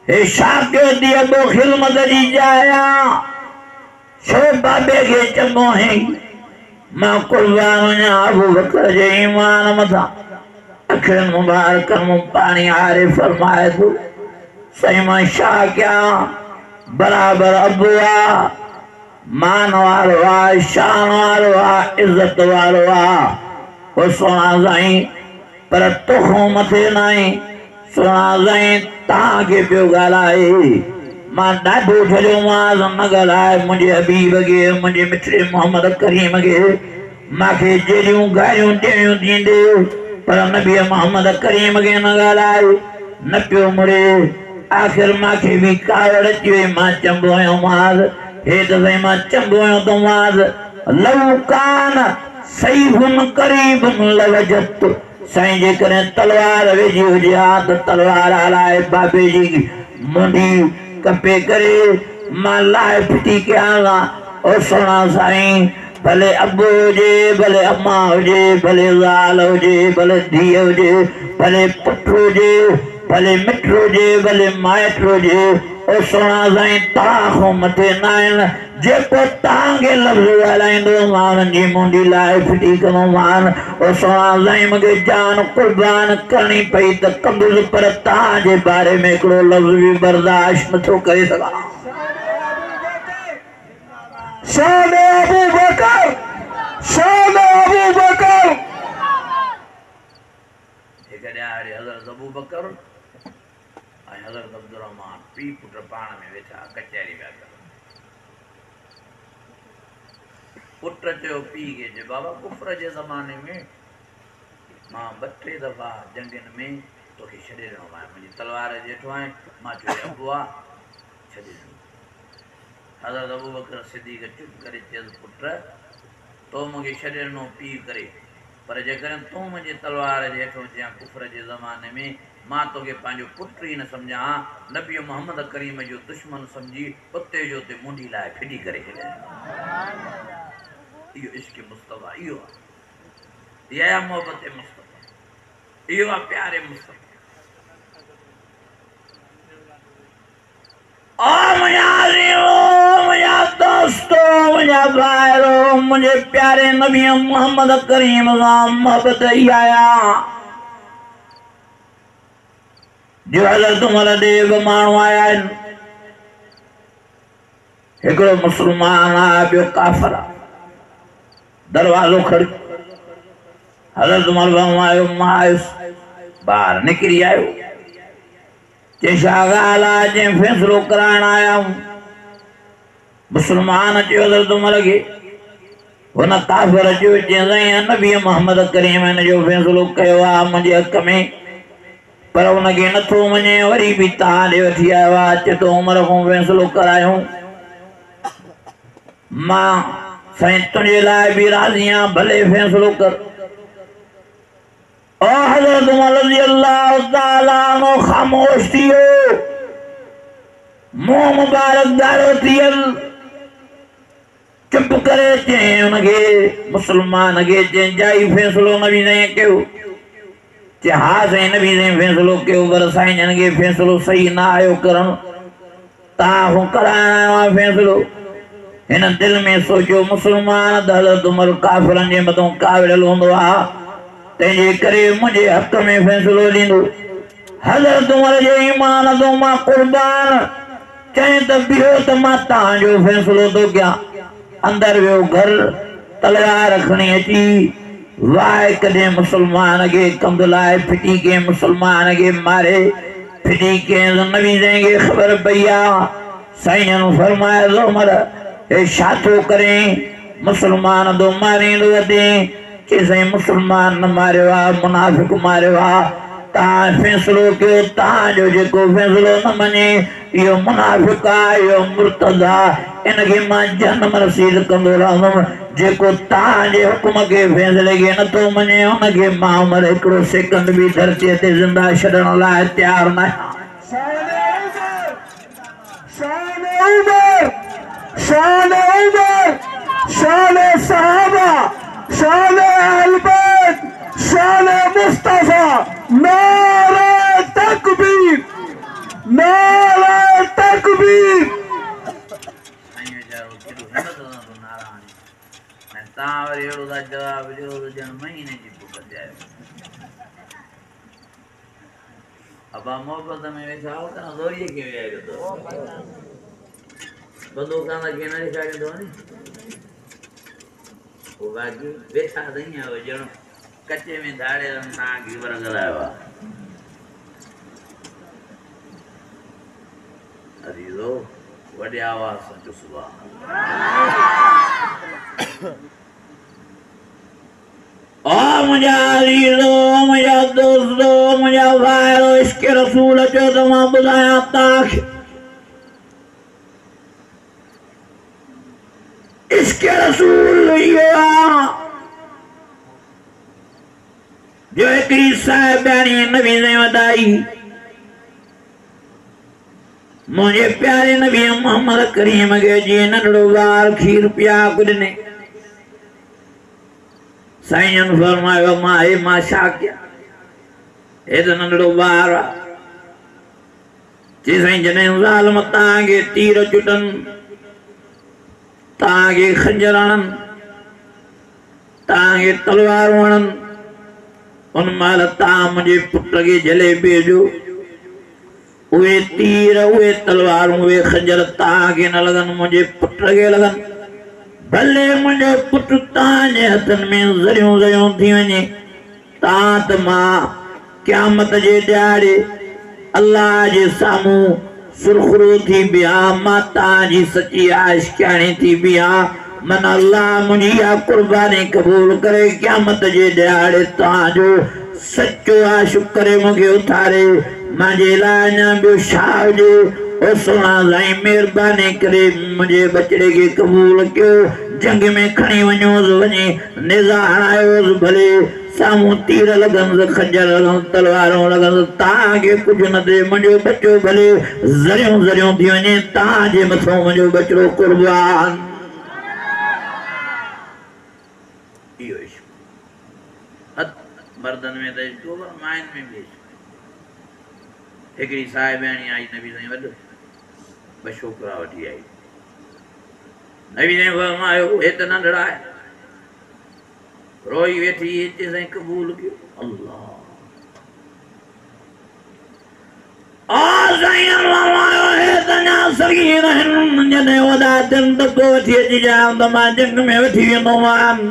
हे शागिर्द दी अबो खिदमत जी जाया। छो बाबे के चङो है मां कुर्बान वञा अबू बकर जे ईमान मथा। अखियुनि मुबारकनि मूं पाणी आरे फरमाए थो सही मां छा कयां। बराबर अबू आ, मान वारो आ, शान वारो आ, इज्जत वारो आ। ओ सोना साईं पर तोखों मथे नाहे। सोना साईं तव्हांखे पियो ॻाल्हाए, मां ॾाढो छॾियो मां न ॻाल्हाए मुंहिंजे हबीब खे, मुंहिंजे मिठड़े मोहम्मद करीम खे। मांखे जहिड़ियूं गारियूं ॾियणियूं थींदे पर नबी मोहम्मद करीम खे न ॻाल्हाए, न पियो मुड़े। आख़िर मांखे बि कावड़ अची वई, मां चंबो आहियोमांसि, हे त साईं मां चंबो आहियो तमांसि। लव कान सईफुन करीबुन लवजत, साईं जेकॾहिं तलवार वेझी हुजे हा त तलवार हलाए बाबे जी मुंडी कपे करे मां लाए फिटी कयां। ओ सोना साईं भले अबू हुजे, भले अम्मा हुजे, भले ज़ाल हुजे, भले धीउ हुजे, भले पुट हुजे, भले मिट हुजे, भले माइट हुजे। ओ सोना साईं तव्हां खां मथे न आहिनि। जेको तव्हांखे लफ़्ज़ ॻाल्हाईंदो मां हुननि जी मुंडी लाए फिटी कंदोमांनि। ओ सोना साईं मूंखे जान कुर्बान करणी पई त कंदुसि, पर तव्हांजे बारे में हिकिड़ो लफ़्ज़ बि बर्दाश्त नथो करे सघां। शान अबू बकर, शान अबू बकर। एक ॾियारे हज़रत अबू बकर ऐं हज़रत अब्दुर्रहमान पीउ पुट पाण में वेठा कचहरी पिया कनि। पुट चयो पीउ खे, जे बाबा कुफर जे ज़माने में मां 2-3 दफ़ा जंगनि में तोखे छॾे ॾिनो आहे, मुंहिंजी तलवार जे हेठो आहे, मां चयो अबू आहे छॾे ॾिनो। हज़रत अबू बकर सिद्दीक़ चुप करे चयसि, पुट तो मूंखे छॾे ॾिनो पीउ करे, पर जेकॾहिं तूं मुंहिंजी तलवार जे हेठो अचे कुफर जे ज़माने में मां तोखे पंहिंजो पुट ई न सम्झां, नबी मोहम्मद करीम जो दुश्मन सम्झी उते जो उते मुंडी लाइ फिटी करे छॾियां। इहो इश्क मुस्तफ़ा, इहो आहे, इहा आहे मोहबत मुस्तफ़ा, इहो आहे प्यारे मुस्तफ़ा। ओ मुंहिंजा दोस्तों, मुंहिंजा भाइरो, मुंहिंजे प्यारे नबी मोहम्मद करीम सां मोहबत इहा आहे जो हज़रत उमर ॾे बि माण्हू आया आहिनि। हिकिड़ो मुस्लमान आहे, ॿियो काफ़िर आहे। दरवाज़ो खड़ी, हज़रत उमर फरमायो मां आयुसि, ॿाहिरि निकिरी आयो। चई छा ॻाल्हि आहे? जंहिं फ़ैसिलो कराइण आया आहियूं। मुस्लमान चयो हज़रत उमर खे, हुन काफ़िर चयो चई नबी मोहम्मद करीम हिन जो फ़ैसिलो कयो आहे मुंहिंजे हक़ में, पर हुनखे नथो मञे, वरी बि तव्हां ॾे वठी आयो आहे, चए थो उमर खां फ़ैसिलो करायूं। मां साईं तुंहिंजे लाइ बि राज़ी आहियां, भले फ़ैसिलो कर। ओ हज़रत उमर रज़ी अल्लाह ताला अन्हु ख़ामोश थी वियो, मुंहुं मुबारक ॻाढ़ो थियल, चुप करे चई हुनखे मुस्लमान खे, चई जाई फ़ैसिलो नबी साईं कयो। चई हा साईं नबी साईं फ़ैसिलो कयो, पर साईं जन खे फ़ैसिलो सही न आयो करणु, तव्हां खां कराइण आयो आहे फ़ैसिलो। हिन दिल में सोचियो मुस्लमान त हज़रत उमर काफ़िरनि जे मथां काविड़ियल हूंदो आहे, तंहिंजे करे मुंहिंजे हक़ में फ़ैसिलो ॾींदो। हज़रत उमर जे ईमान तो मां कुर्बान, चई त बीहो त मां तव्हांजो फ़ैसिलो थो कयां। अंदर वियो, घर तलवार खणी अची वाए कॾहिं मुस्लमान खे कंध लाइ फिटी के मुस्लमान खे मारे फिटी के। नबी साईं खे ख़बर पई आहे। साईं जन फरमाए थो उमर हे छा थो करें? मुस्लमान तो मारींदो अचे। चई साईं मुस्लमान न मारियो आहे, मुनाफ़िक मारियो आहे। तव्हां फ़ैसिलो कयो, तव्हांजो जेको फ़ैसिलो न मञे इहो मुनाफ़िक आहे, इहो मुर्तद आहे, इनखे मां जहन्नम रसीद कंदो रहंदुमि। जेको तव्हांजे हुकुम खे फ़ैसिले खे नथो मञे उनखे मां उमर हिकिड़ो सेकंड बि धरतीअ ते ज़िंदा छॾण लाइ तयारु न आहियां। शान उमर, शान उमर, शान सहाबा, शान अहल बैत, शान मुस्तफा, नारे तकबीर, नारे तकबीर। साईं वीचारो केॾो हिम्मत सां थो नारा हणे ऐं तव्हां वरी अहिड़ो था जवाबु ॾियो त ॼण महीने जी बुख ते आयो। अबा मोहबत में वेठा हो त ज़ोरीअ खे विहारियो अथव बंदूकां त खे न ॾेखारींदो नी पोइ बाक़ी वेठा त ईअं आहियो ॼण कचे में धाड़े तव्हांखे वरगलायो आहे। अजीज़ो वॾे आवाज़ सां चओ सुभाणे ओ मुंहिंजा अजीज़ो, मुंहिंजा दोस्तो, मुंहिंजा भाइरो, इश्क रसूल चयो त मां ॿुधायां तव्हांखे इश्क रसूल इहो आहे जो हिकिड़ी साहिबाणी नबी ने वधाई मुंहिंजे प्यारे नबी मोहम्मद करीम खे जीअं नंढड़ो ॿार खीर पिया ॾिने साईं फरमायो मां छा कयां हे त नंढड़ो ॿार आहे चई साईं जॾहिं ज़ालिम तव्हांखे तीर चुटनि तव्हांखे खंजर हणनि तव्हांखे तलवारूं हणनि उन महिल तव्हां मुंहिंजे पुट खे झले बीहजो उहे तीर उहे तलवारूं उहे खंजर तव्हांखे न लॻनि मुंहिंजे पुट खे लॻनि भले मुंहिंजो पुटु तव्हांजे हथनि में ज़रियूं ज़रियूं थी वञे तव्हां त मां क़यामत जे ॾियारे अल्लाह जे साम्हूं सुरख़ुरू थी बीहां मां तव्हांजी सची आशिक़ाणी थी बीहां मन अल्लाह मुंहिंजी इहा क़ुर्बानी क़बूल करे क़यामत जे ॾियारे तव्हांजो सचो आशिक़ करे मूंखे उथारे मुंहिंजे लाइ अञा ॿियो छा हुजे ओ सोना साईं महिरबानी करे मुंहिंजे बचड़े खे क़बूल कयो जंग में खणी वञोसि वञी निज़ा हणायोसि भले साम्हूं तीर लॻंदुसि खंजर लॻंदुसि तलवारूं लॻंदुसि तव्हांखे कुझु न थिए मुंहिंजो बचो भले ज़रियूं ज़रियूं थी वञे तव्हांजे मथां मुंहिंजो बचड़ो क़ुर्बान इहो इश्क मर्दनि में त इश्क पर माइनि में बि इश्क हिकिड़ी साहिबाणी आई नबी साईं वॾो ॿ छोकिरा वठी आई नबी साईं फरमायो हे त नंढड़ा आहे रोई वेठी हिते साईं क़बूल कयो अल्लाह आ साईं फरमायो हे त अञा सगीर आहिनि जॾहिं वॾा थियनि त पोइ वठी अची ॼाण त मां जंग में वठी वेंदोमांनि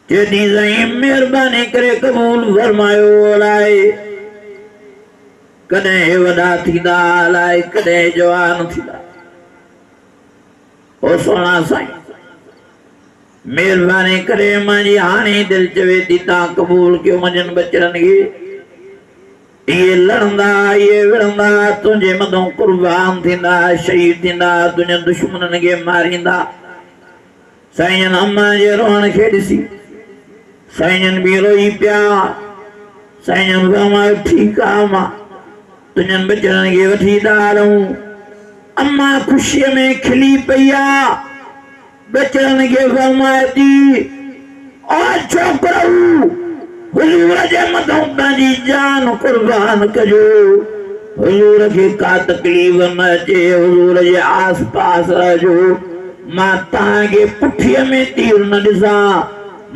चेटी साईं महिरबानी करे क़बूल फरमायो अलाए कॾहिं वॾा थींदा अलाए कॾहिं जवान थींदा ओ सोना साईं महिरबानी करे मुंहिंजी हाणे दिलि चवे थी तव्हां क़बूल कयो मुंहिंजनि बचड़नि खे इहे लड़ंदा इहे विड़ंदा तुंहिंजे मथां क़ुर्बान थींदा शहीद थींदा तुंहिंजे दुश्मननि खे मारींदा साईं अम्मा जे रोअण खे ॾिसी साईं बि रोई पिया साईं फरमायो ठीकु आहे मां तुंहिंजनि बचड़नि खे वठी था हलूं अम्मा ख़ुशीअ में खिली पई आहे बचड़नि खे फरमाए थी ओ छोकिरो हुजूर जे मथां पंहिंजी जान क़ुर्बान कजो हुजूर खे का तकलीफ़ न अचे हुजूर जे आस पास रहजो मां तव्हांखे पुठीअ में तीर न ॾिसां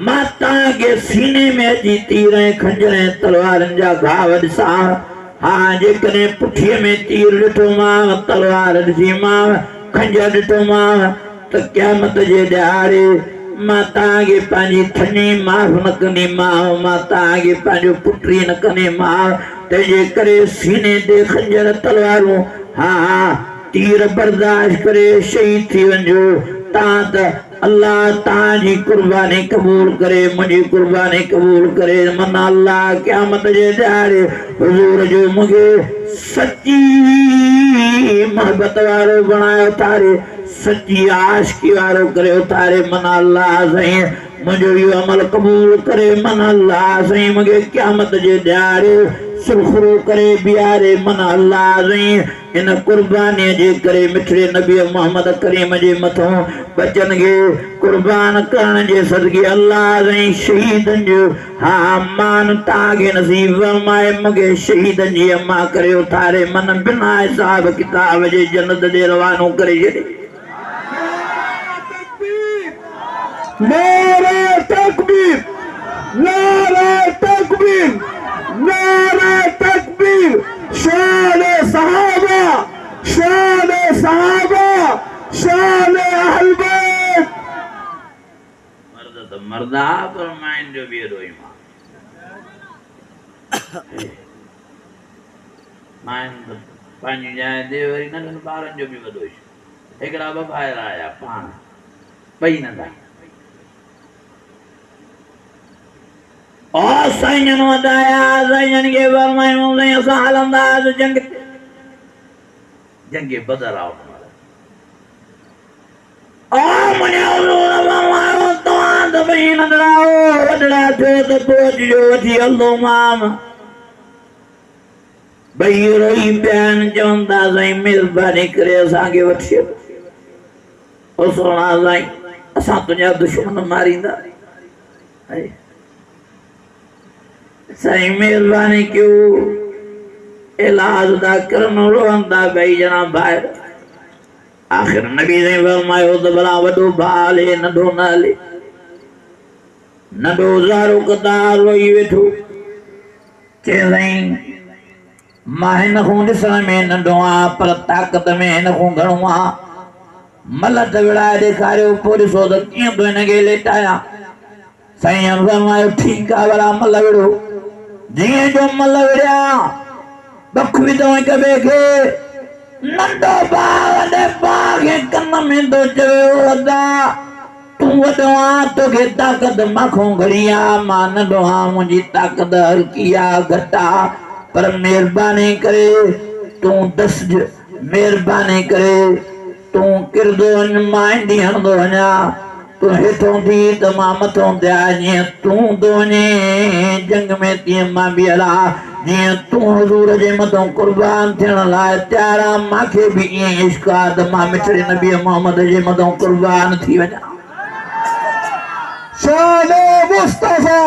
मां तव्हांखे सीने में अची तीर ऐं खंजर ऐं तलवारनि जा घाव ॾिसां हा जेकॾहिं पुठीअ में तीर ॾिठोमांव तलवार ॾिठीमांव खंजर ॾिठोमांव त क़यामत जे ॾियारे मां तव्हांखे पंहिंजी थनी माफ़ न कंदीमांव मां तव्हांखे पंहिंजो पुटी न कंदीमांव तंहिंजे करे सीने ते खंजर तलवारूं हा तीर बर्दाश्त करे शहीद थी वञो तव्हां त अल्लाह तव्हांजी क़ुर्बानी क़बूल करे मुंहिंजी क़ुर्बानी क़बूल करे मन अल्लाह क़यामत जे ॾियारे हुजूर जो मूंखे सची मोहबत वारो बणायो तारे सची आशिकी वारो करे उतारे मन अल्लाह साईं मुंहिंजो इहो अमल क़बूल करे मन अल्लाह साईं मूंखे क़यामत जे ॾियारे सुरखरू करे बियारे मन अल्लाह रही इन कुर्बानी जे करे मिठड़े नबी मोहम्मद करीम जे मथों बचन के कुर्बान करण जे सदके अल्लाह रही शहीदन जो हा मान तागे नसीब फरमाए मगे शहीदन जी अम्मा करे उतारे मन बिना हिसाब किताब जे जन्नत दे रवानो करे छे नारे तकबीर नारे तकबीर नारे तकबीर शान सहाबा शान अहल बैत मर्द तो मर्दा पर माइन जो भी रोई माइन पानी जाए दे वरी नंढन ॿारनि जो बि वॾो हिकिड़ा ॿ ॿाहिरि आया पाण ॿई नंढा और साईं वधाया साईं के फरमायूं साईं असां हलंदासीं जंग बदर आओ ओ मुने हुजूर फरमायो तव्हां त ॿई नंढड़ा हो वॾड़ा थियो त पहुचिजो वठी हलो माम ॿई रोई पिया आहिनि चवनि था साईं महिरबानी करे असांखे वठी हलो ओ सोना साईं असां तुंहिंजा दुश्मन मारींदा साईं महिरबानी क्यों इलाज दा करन रोंदा भाई जना बाहर आखिर नबी ने फरमायो तो भला वडो भाले नंढो नाले नंढो ज़ारो कतार रोई वेठो के साईं मां हिन खां ॾिसण में नंढो आहियां पर ताक़त में हिन खां घणो आहियां मलत विड़ाए ॾेखारियो पोइ ॾिसो त कीअं थो हिनखे लेटायां साईं फरमायो ठीकु आहे भला मल विड़ो जीअं जो मल विड़िया बख विधो हिक ॿिए खे नंढो भाउ वॾे भाउ खे कन में थो चवे वॾा तूं वॾो आहीं तोखे ताक़त माखों घणी आहे मां नंढो आहियां मुंहिंजी ताक़त हल्की आहे घटि आहे पर महिरबानी करे तूं दसज महिरबानी करे तूं किरंदो वञ मां इंडी हणंदो वञा तूं हेठों थी त मां मथों थिया जीअं तूं थो वञे जंग में तीअं मां बि हलां जीअं तूं हुजूर जे मथों कुर्बान थियण लाइ तयार आहियां मूंखे बि ईअं इश्क आहे त मां मिठड़े नबी मोहम्मद जे मथों कुर्बान थी वञा शान मुस्तफा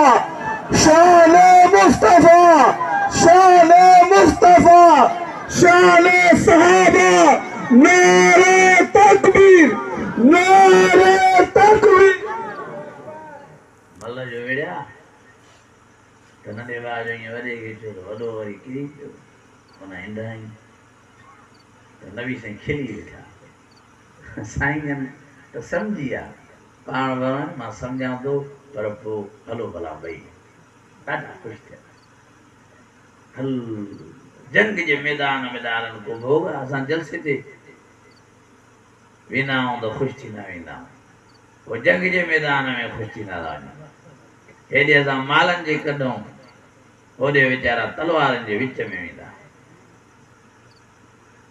शान मुस्तफा शान मुस्तफा शान सहाबा नारे तकबीर नारे तकबीर मल जो वेड़िया त नंढे भाउ जो ईअं वॾे खे चयो त वॾो वरी किरी पियो हुन हिंडाई त नबी साईं खिली वेठा साईं त सम्झी विया पाण मां सम्झां थो पर पोइ हलो भला ॿई ॾाढा ख़ुशि थिया हल जंग जे मैदान में ॾारनि को भोग असां जलसे ते वेंदा आहियूं त ख़ुशि थींदा वेंदा आहियूं पोइ जंग जे मैदान में ख़ुशि थींदा था वञूं हेॾे असां मालनि जे कढूं होॾे वीचारा तलवारनि जे विच में वेंदा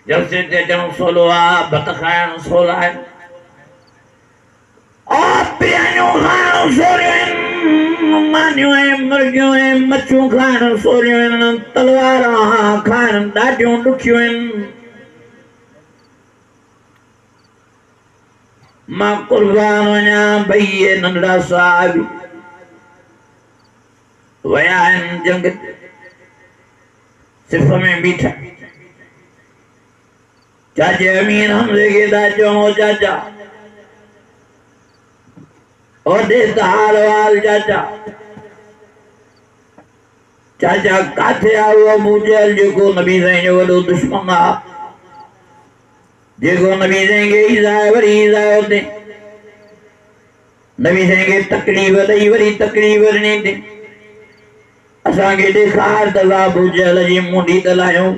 जलसे ते अचणु सवलो आहे भत खाइणु सवला आहिनि मानियूं ऐं मुर्गियूं ऐं मच्छियूं खाइण सोरियूं आहिनि तलवार खाइण ॾाढियूं ॾुखियूं आहिनि मां कुर्बान वञा भई इहे नंढड़ा साहिब वया आहिनि जंग सिर्फ़ में बीठा चाचे अमीर हमज़े खे था चऊं चाचा ओॾे त हाल वाल चाचा चाचा काथे आहे उहो अबू जहल जेको नबी साईं जो वॾो दुश्मन आहे जेको नबी साईं खे ईज़ाए वरी ईज़ाए हुते नबी साईं खे तकलीफ़ ॾेई वरी तकलीफ़ ॾिनी अथई असांखे ॾेखार त अबू जहल जी मुंडी त लाहियूं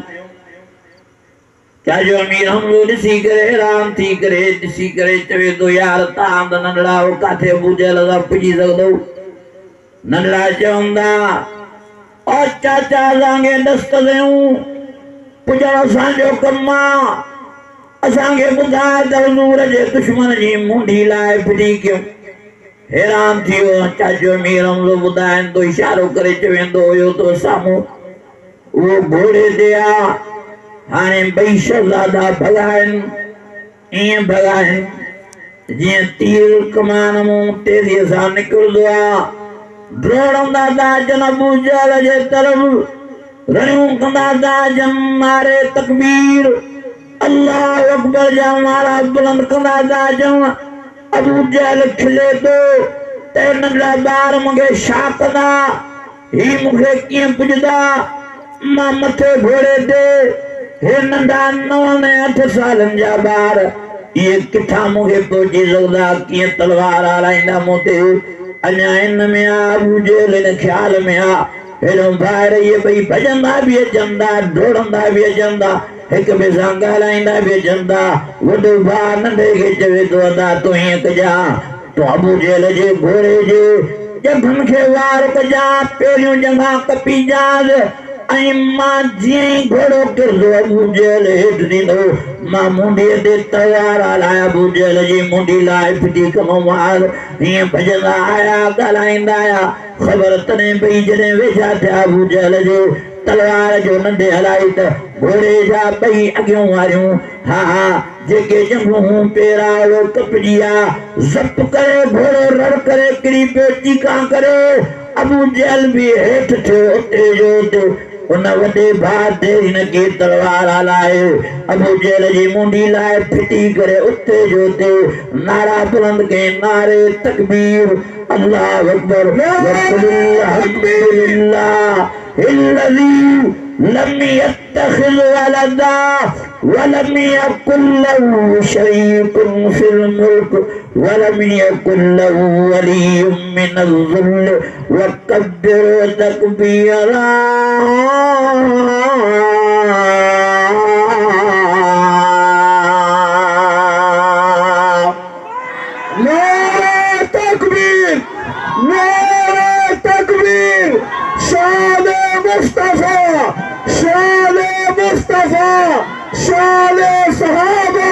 चाचो अमीर हमलो ॾिसी करे हैरान थी करे ॾिसी करे चवे थो यार तव्हां त नंढड़ा हो काथे अबू जहल सां पुॼी सघंदो नंढड़ा चवंदा और चाचा असांखे दस्त ॾियूं पुॼणु असांजो कमु आहे असांखे ॿुधाए त हुजूर जे दुश्मन जी मुंडी लाइ फिरी कयूं हैरान थी वियो चाचो अमीर हमलो ॿुधाइनि थो इशारो करे चवंदो हुयो तो साम्हूं वो घोड़े दिया हाने बई शहजादा भगाइन ईअं भगाइन जीअं तीर कमान मूं तेज़ीअ सां निकिरंदो आहे। दौड़ंदा था अचनि अबू जहल जे तरफ़, रड़ियूं कंदा था अचनि नारे तकबीर अल्लाह अकबर जा नारा बुलंद कंदा था अचनि। अबू जहल खिले थो त नंढड़ा ॿार मूंखे छा कंदा, ही मूंखे कीअं पुॼंदा, मां मथे घोड़े ते हे नंढा 9 ऐं 8 सालनि जा ॿार ये किथां मूंखे पहुची सघंदा, कीअं तलवार हलाईंदा मूं ते। अञा इन में अबू जहल इन ख़्याल में हेॾो ॿाहिरि इहे ॿई भॼंदा बि अचनि था, डोड़ंदा बि अचनि था, हिक ॿिए सां ॻाल्हाईंदा बि अचनि था। वॾो भाउ नंढे खे चवे थो अदा तूं हीअं कजां, तूं अबू जहल जे घोड़े जे जबन खे वार कजां, पहिरियों जंघा कपीजांस ऐं मां जीअं ई घोड़ो किरंदो अबू जहल हेठि ॾींदो, मां मुंडीअ ते तलवार हलाए अबू जहल जी मुंडी लाइ फिटी कंदोमांसि। हीअं भॼंदा आया ॻाल्हाईंदा आया, ख़बर तॾहिं पई जॾहिं वेझा थिया अबू जहल जे तलवार जो नंढे हलाई त घोड़े जा ॿई अॻियूं वारियूं हा जेके जंगूं पहिरां उहो कपजी विया, ज़प करे घोड़ो रड़ करे किरी पियो चीकां करे। अबू जहल बि हेठि थियो उते जो उते, उन वॾे भाउ ते हिन खे तलवार हलाए अबू जहल जी मुंडी लाइ फिटी करे उते जो उते नारा बुलंद कई नारे तकबीर अल्लाह अकबर लम यत्तखिज़ वलदा वलम यकुन लहू शरीकुन फिल मुल्क वलम यकुन लहू वलियुम मिनल ज़ुल्ल वकब्बिरहु तकबीरा। नारे तकबीर, नारे तकबीर, शान मुस्तफा, शान मुस्तफा, शान सहाबा,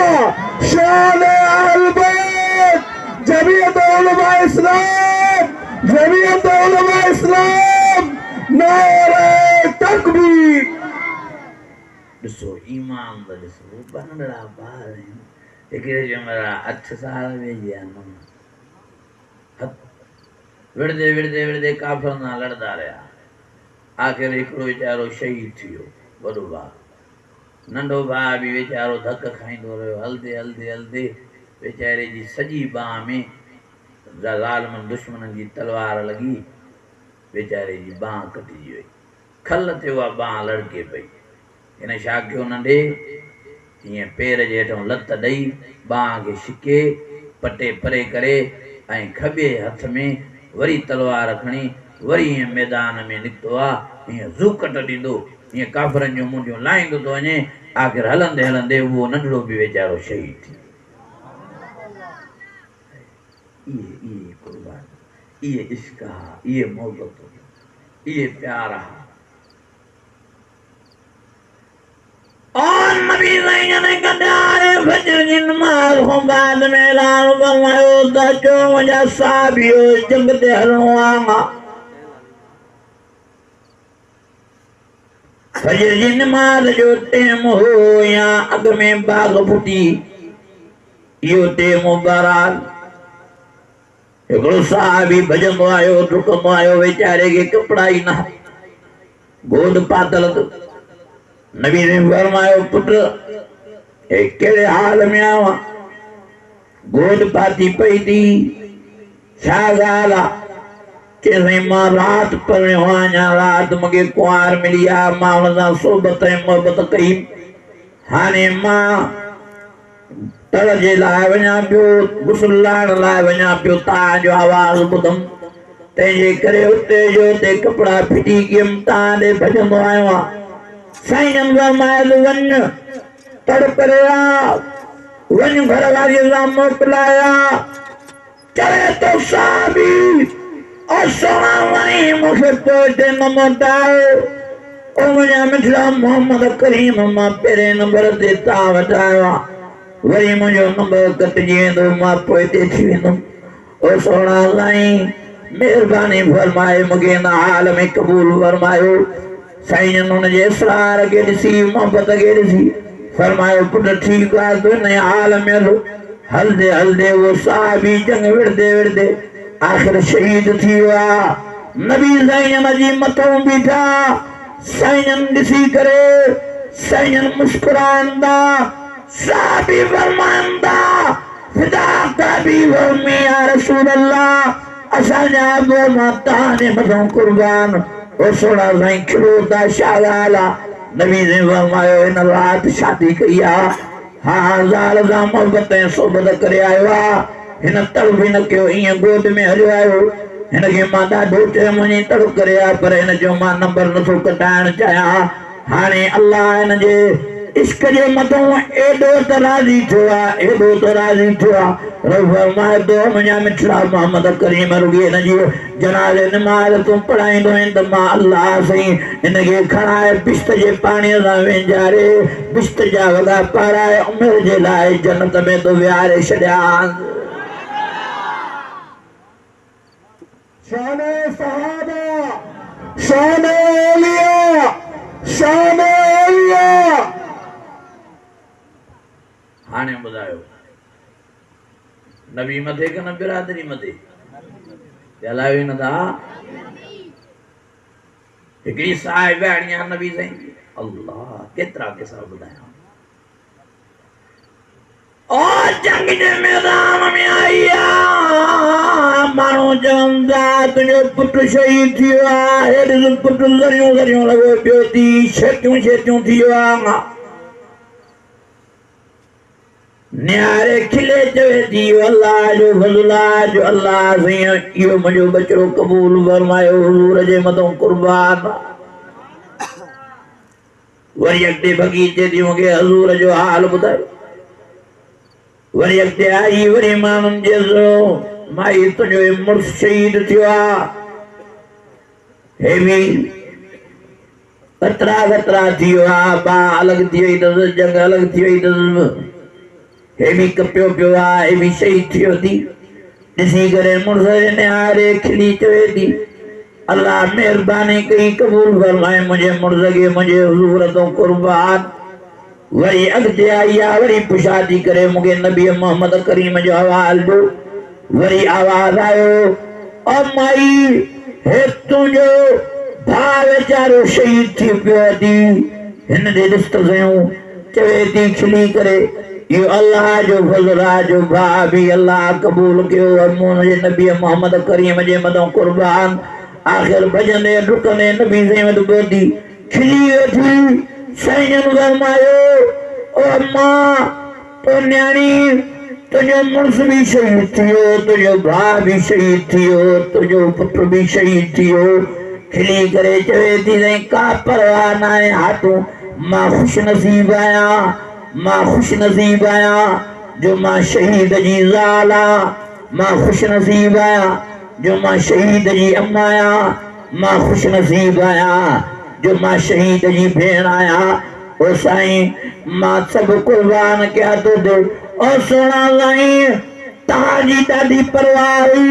शान अहल बैत, जमीयत उलमा इस्लाम, जमीयत उलमा इस्लाम, नारे तकबीर। ॾिसो ईमान त ॾिसो नंढड़ा ॿार आहिनि, हिकिड़े जो मेरा 8 साल वेझी आहे, विढ़दे विढ़दे विढ़दे काफ़िरनि सां लड़दा रहिया, आख़िर हिकिड़ो वीचारो शहीद थी वियो वॾो भाउ, नंढो भाउ बि वीचारो धक खाईंदो रहियो। हलदे हलदे हलदे वीचारे जी सॼी बांह में ज़ालिमनि दुश्मननि जी तलवार लॻी, वीचारे जी बांह कटिजी वई, खल ते उहा बांह लड़के पई। हिन छा कयो नंढे, हीअं पेर जे हेठां लत ॾेई बांह खे छिके पटे परे करे ऐं खॿे हथ में वरी तलवार खणी वरी हीअं मैदान में निकितो आहे, हीअं ज़ूकट ॾींदो, हीअं काफ़िरनि जूं मुंडियूं लाहींदो थो वञे। आख़िर हलंदे हलंदे उहो नंढड़ो बि वीचारो शहीद थी। इहे क़ुर्बान, इहे इश्क हा, इहे मोहबत, इहे प्यार हा। और नबी ने कदारे फजर की नमाज को बाद में ऐलान फरमायो त जो मुंहिंजा साहिबियो जंग ते हलणो आहे। फजर जी नमाज जो टाइम हो या अॻ में बाग फुटी, इहो टाइम बहरहाल हिकिड़ो साहिबी भॼंदो आयो डुकंदो आयो, वीचारे खे कपिड़ा ई न, गोद पातल। नबी ने फरमायो पुट हे कहिड़े हाल में आवा, गोद पाती पई थी, छा ॻाल्हि आहे? चई मां राति पढ़ियो आहियां, अञा राति मूंखे कुंवार मिली आहे, मां हुन सां सोबत ऐं मोहबत कई, हाणे मां तड़ जे लाइ वञा पियो, गुस्ल लाहिण लाइ वञा पियो, तव्हांजो आवाज़ ॿुधमि, तंहिंजे करे उते जो उते कपिड़ा फिटी कयुमि, तव्हां ॾे भॼंदो आहियां। साईं फरमायो वञ तड़ करे आ, वञ घर वारीअ सां मोकिलाया, चवे तो साहिबी असोना वणी मूंखे पोइ न मोटायो। ओ मुंहिंजा मिठड़ा मोहम्मद करीम, मां पहिरें नंबर ते तव्हां वटि आयो आहियां, वरी मुंहिंजो नंबर कटिजी वेंदो, मां पोइ ते थी वेंदुमि। ओ सोना साईं महिरबानी फरमाए मूंखे हिन हाल में क़बूल फरमायो। साईं उन जे इसरार के ॾिसी मोहब्बत के ॾिसी फरमायो पुट ठीक आहे तू इन हाल में हलदे हलदे वो साहबी जंग विड़दे विड़दे आखिर शहीद थी विया नबी साईं जी मथों बीठा साईं ॾिसी करे साईं मुस्कुराईंदा साहबी फरमाईंदा फिदाक अबी व उम्मी या रसूल अल्लाह असांजा अबो मां तव्हांजे मथों कुर्बान ओ सोना साईं खिलोता छा ॻाल्हि आहे नबी ने फरमायो इन रात शादी कई आहे हाँ ज़ाल सां मोहब्बत ऐं सोबत करे आयो आहे हिन तड़ बि न कयो ईअं गोद में हलियो आयो हिनखे मां ॾाढो चयो वञी तड़ करे आ पर हिन जो मां नंबर नथो कटाइण चाहियां हाणे अल्लाह हिन जे इश्क जे मथों एॾो त राज़ी थियो आहे एॾो त राज़ी थियो आहे रब फरमाए थो मुंहिंजा मिठड़ा मोहम्मद करीम रुॻी हिन जी जनाज़े निमाज़ तूं पढ़ाईंदो आहीं त मां अल्लाह साईं हिनखे खणाए बिश्त जे पाणीअ सां वेंजारे बिश्त जा वॻा पाराए उमिरि जे लाइ जन्नत में तो विहारे छॾियांसि शान सहाबा शान औलिया शान औलिया हाणे ॿुधायो नबी मथे के न बिरादरी मथे ॻाल्हायो न था हिकिड़ी साहिब आणी आहे नबी साईं अल्लाह केतिरा किसा ॿुधायां और जंग जे मैदान में आई आहे माण्हू चवंदा तुंहिंजो पुटु शहीद थी वियो आहे हेॾे पुटु ज़रियूं ज़रियूं लॻो पियो थी छेटियूं छेटियूं थी वियो आहे न्यारे खिले चवे थी अल्लाह जो फज़ल आहे जो अल्लाह साईं इहो मुंहिंजो बचड़ो क़बूल फरमायो हुज़ूर जे मथों कुर्बान वरी अॻिते बगीचे थी मूंखे हज़ूर जो हाल ॿुधायो वरी अॻिते आई वरी माण्हुनि जे माई तुंहिंजो मुड़ुसु शहीद थियो आहे हे बि कतरा कतरा थी वियो आहे ॿा अलॻि थी वई अथसि जंग अलॻि थी वई अथसि हे बि कपियो पियो आहे हे बि शहीद थियो थी ॾिसी करे मुड़ुस जे निहारे खिली चवे थी अल्लाह महिरबानी कई क़बूल फरमाए मुंहिंजे मुड़ुस खे मुंहिंजे हुज़ूर तो कुर्बान वरी अॻिते आई आहे वरी पुछाती करे मूंखे नबी मोहम्मद करीम जो हवाल ॾियो वरी आवाज़ आयो ओ माई हे तुंहिंजो भाउ वीचारो शहीद थी पियो थी हिन ॾे ॾिस त सयूं चवे थी खिली करे इहो अल्लाह जो फज़ल आहे जो भाउ बि अल्लाह क़बूल कयो मुंहिंजे नबी मोहम्मद करीम जे मथों कुर्बान आख़िर भॼंदे डुकंदे नबी साईं वटि पहुती खिली वेठी साईं फरमायो ओ अम्मा तो न्याणी तुंहिंजो मुड़ुसु बि शहीद थियो तुंहिंजो भाउ बि शहीद थियो तुंहिंजो पुटु बि शहीद थियो खिली करे चवे थी साईं का परवाह न आहे हाथू मां ख़ुशि नसीब आहियां मां ख़ुशि नसीब आहियां जो मां शहीद जी ज़ाल आहियां मां ख़ुशि नसीब आहियां जो मां शहीद जी अम्मा आहियां मां ख़ुशि नसीब आहियां जो मां शहीद जी भेण आहियां ओ साईं मां सभु कुर्बान कया थो ॾियो ओ सोना साईं तव्हांजी ॾाढी परवाह हुई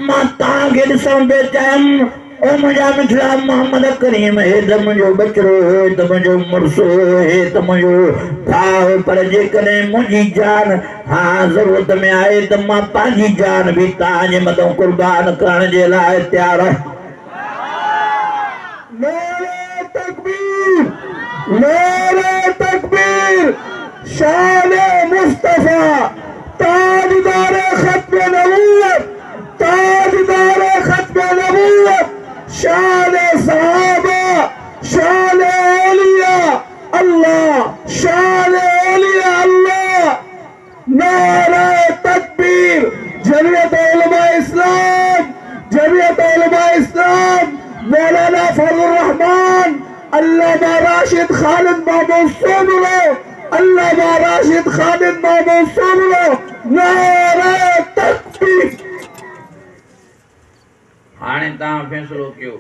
मां तव्हांखे ॾिसण पियो चाहियमि ओ मुंहिंजा मिठड़ा मोहम्मद करीम हे त मुंहिंजो बचड़ो हे त मुंहिंजो मुड़ुसु हे त मुंहिंजो भाउ पर जेकॾहिं मुंहिंजी जान हा ज़रूरत में आहे त मां पंहिंजी जान बि तव्हांजे मथां कुर्बान करण जे लाइ तयारु आहियां नारे तकबीर नारे तकबीर शान मुस्तफा ताजदार खत्म नबूवत ताजदार खत्म नबूवत शान सहाबा शान औलिया अल्लाह शान औलिया अल्लाह नारे तकबीर जमीयत उलमा इस्लाम जमीयत उलमा इस्लाम मौलाना फजल रहमान अल्लामा राशिद खालिद महमूद सोमलो अल्लामा राशिद खालिद महमूद सोमलो नारे तकबीर हाणे तव्हां फ़ैसिलो कयो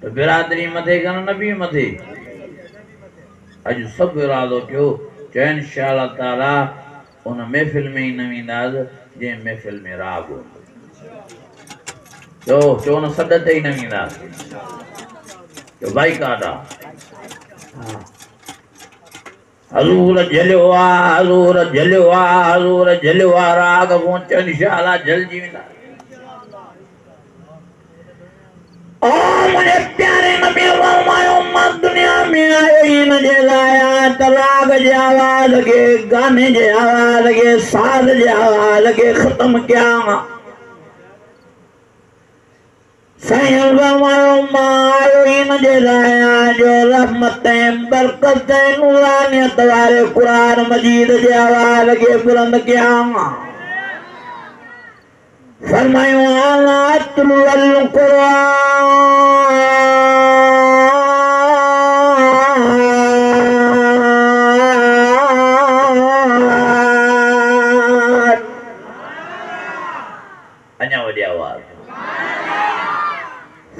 त बिरादरी मथे कनि नबी मथे अॼु सभु इरादो कयो चयो इंशाअल्लाह ताला उन महफ़िल में ई न वेंदासीं जंहिं महफ़िल में राग हूंदो चओ न सॾ ते ई न वेंदासीं जो भाई काटा हजूर जलवा हजूर जलवा हजूर जलवा राग पहुंचो इंशाल्लाह जल जीविता ओ मुझे प्यारे नबी फरमायो मत दुनिया में आयो इन जलाया तलाक जे आवाज के गाने जे आवाज के साज जे आवाज के खत्म क्या साईं फरमायो मायो इन जलाया जो रहमतें बरकतें नूरानियत वाले कुरान मजीद जे आवाज के बुलंद क्या फरमायो आला अत्लु अल कुरान अन्या वडी आवाज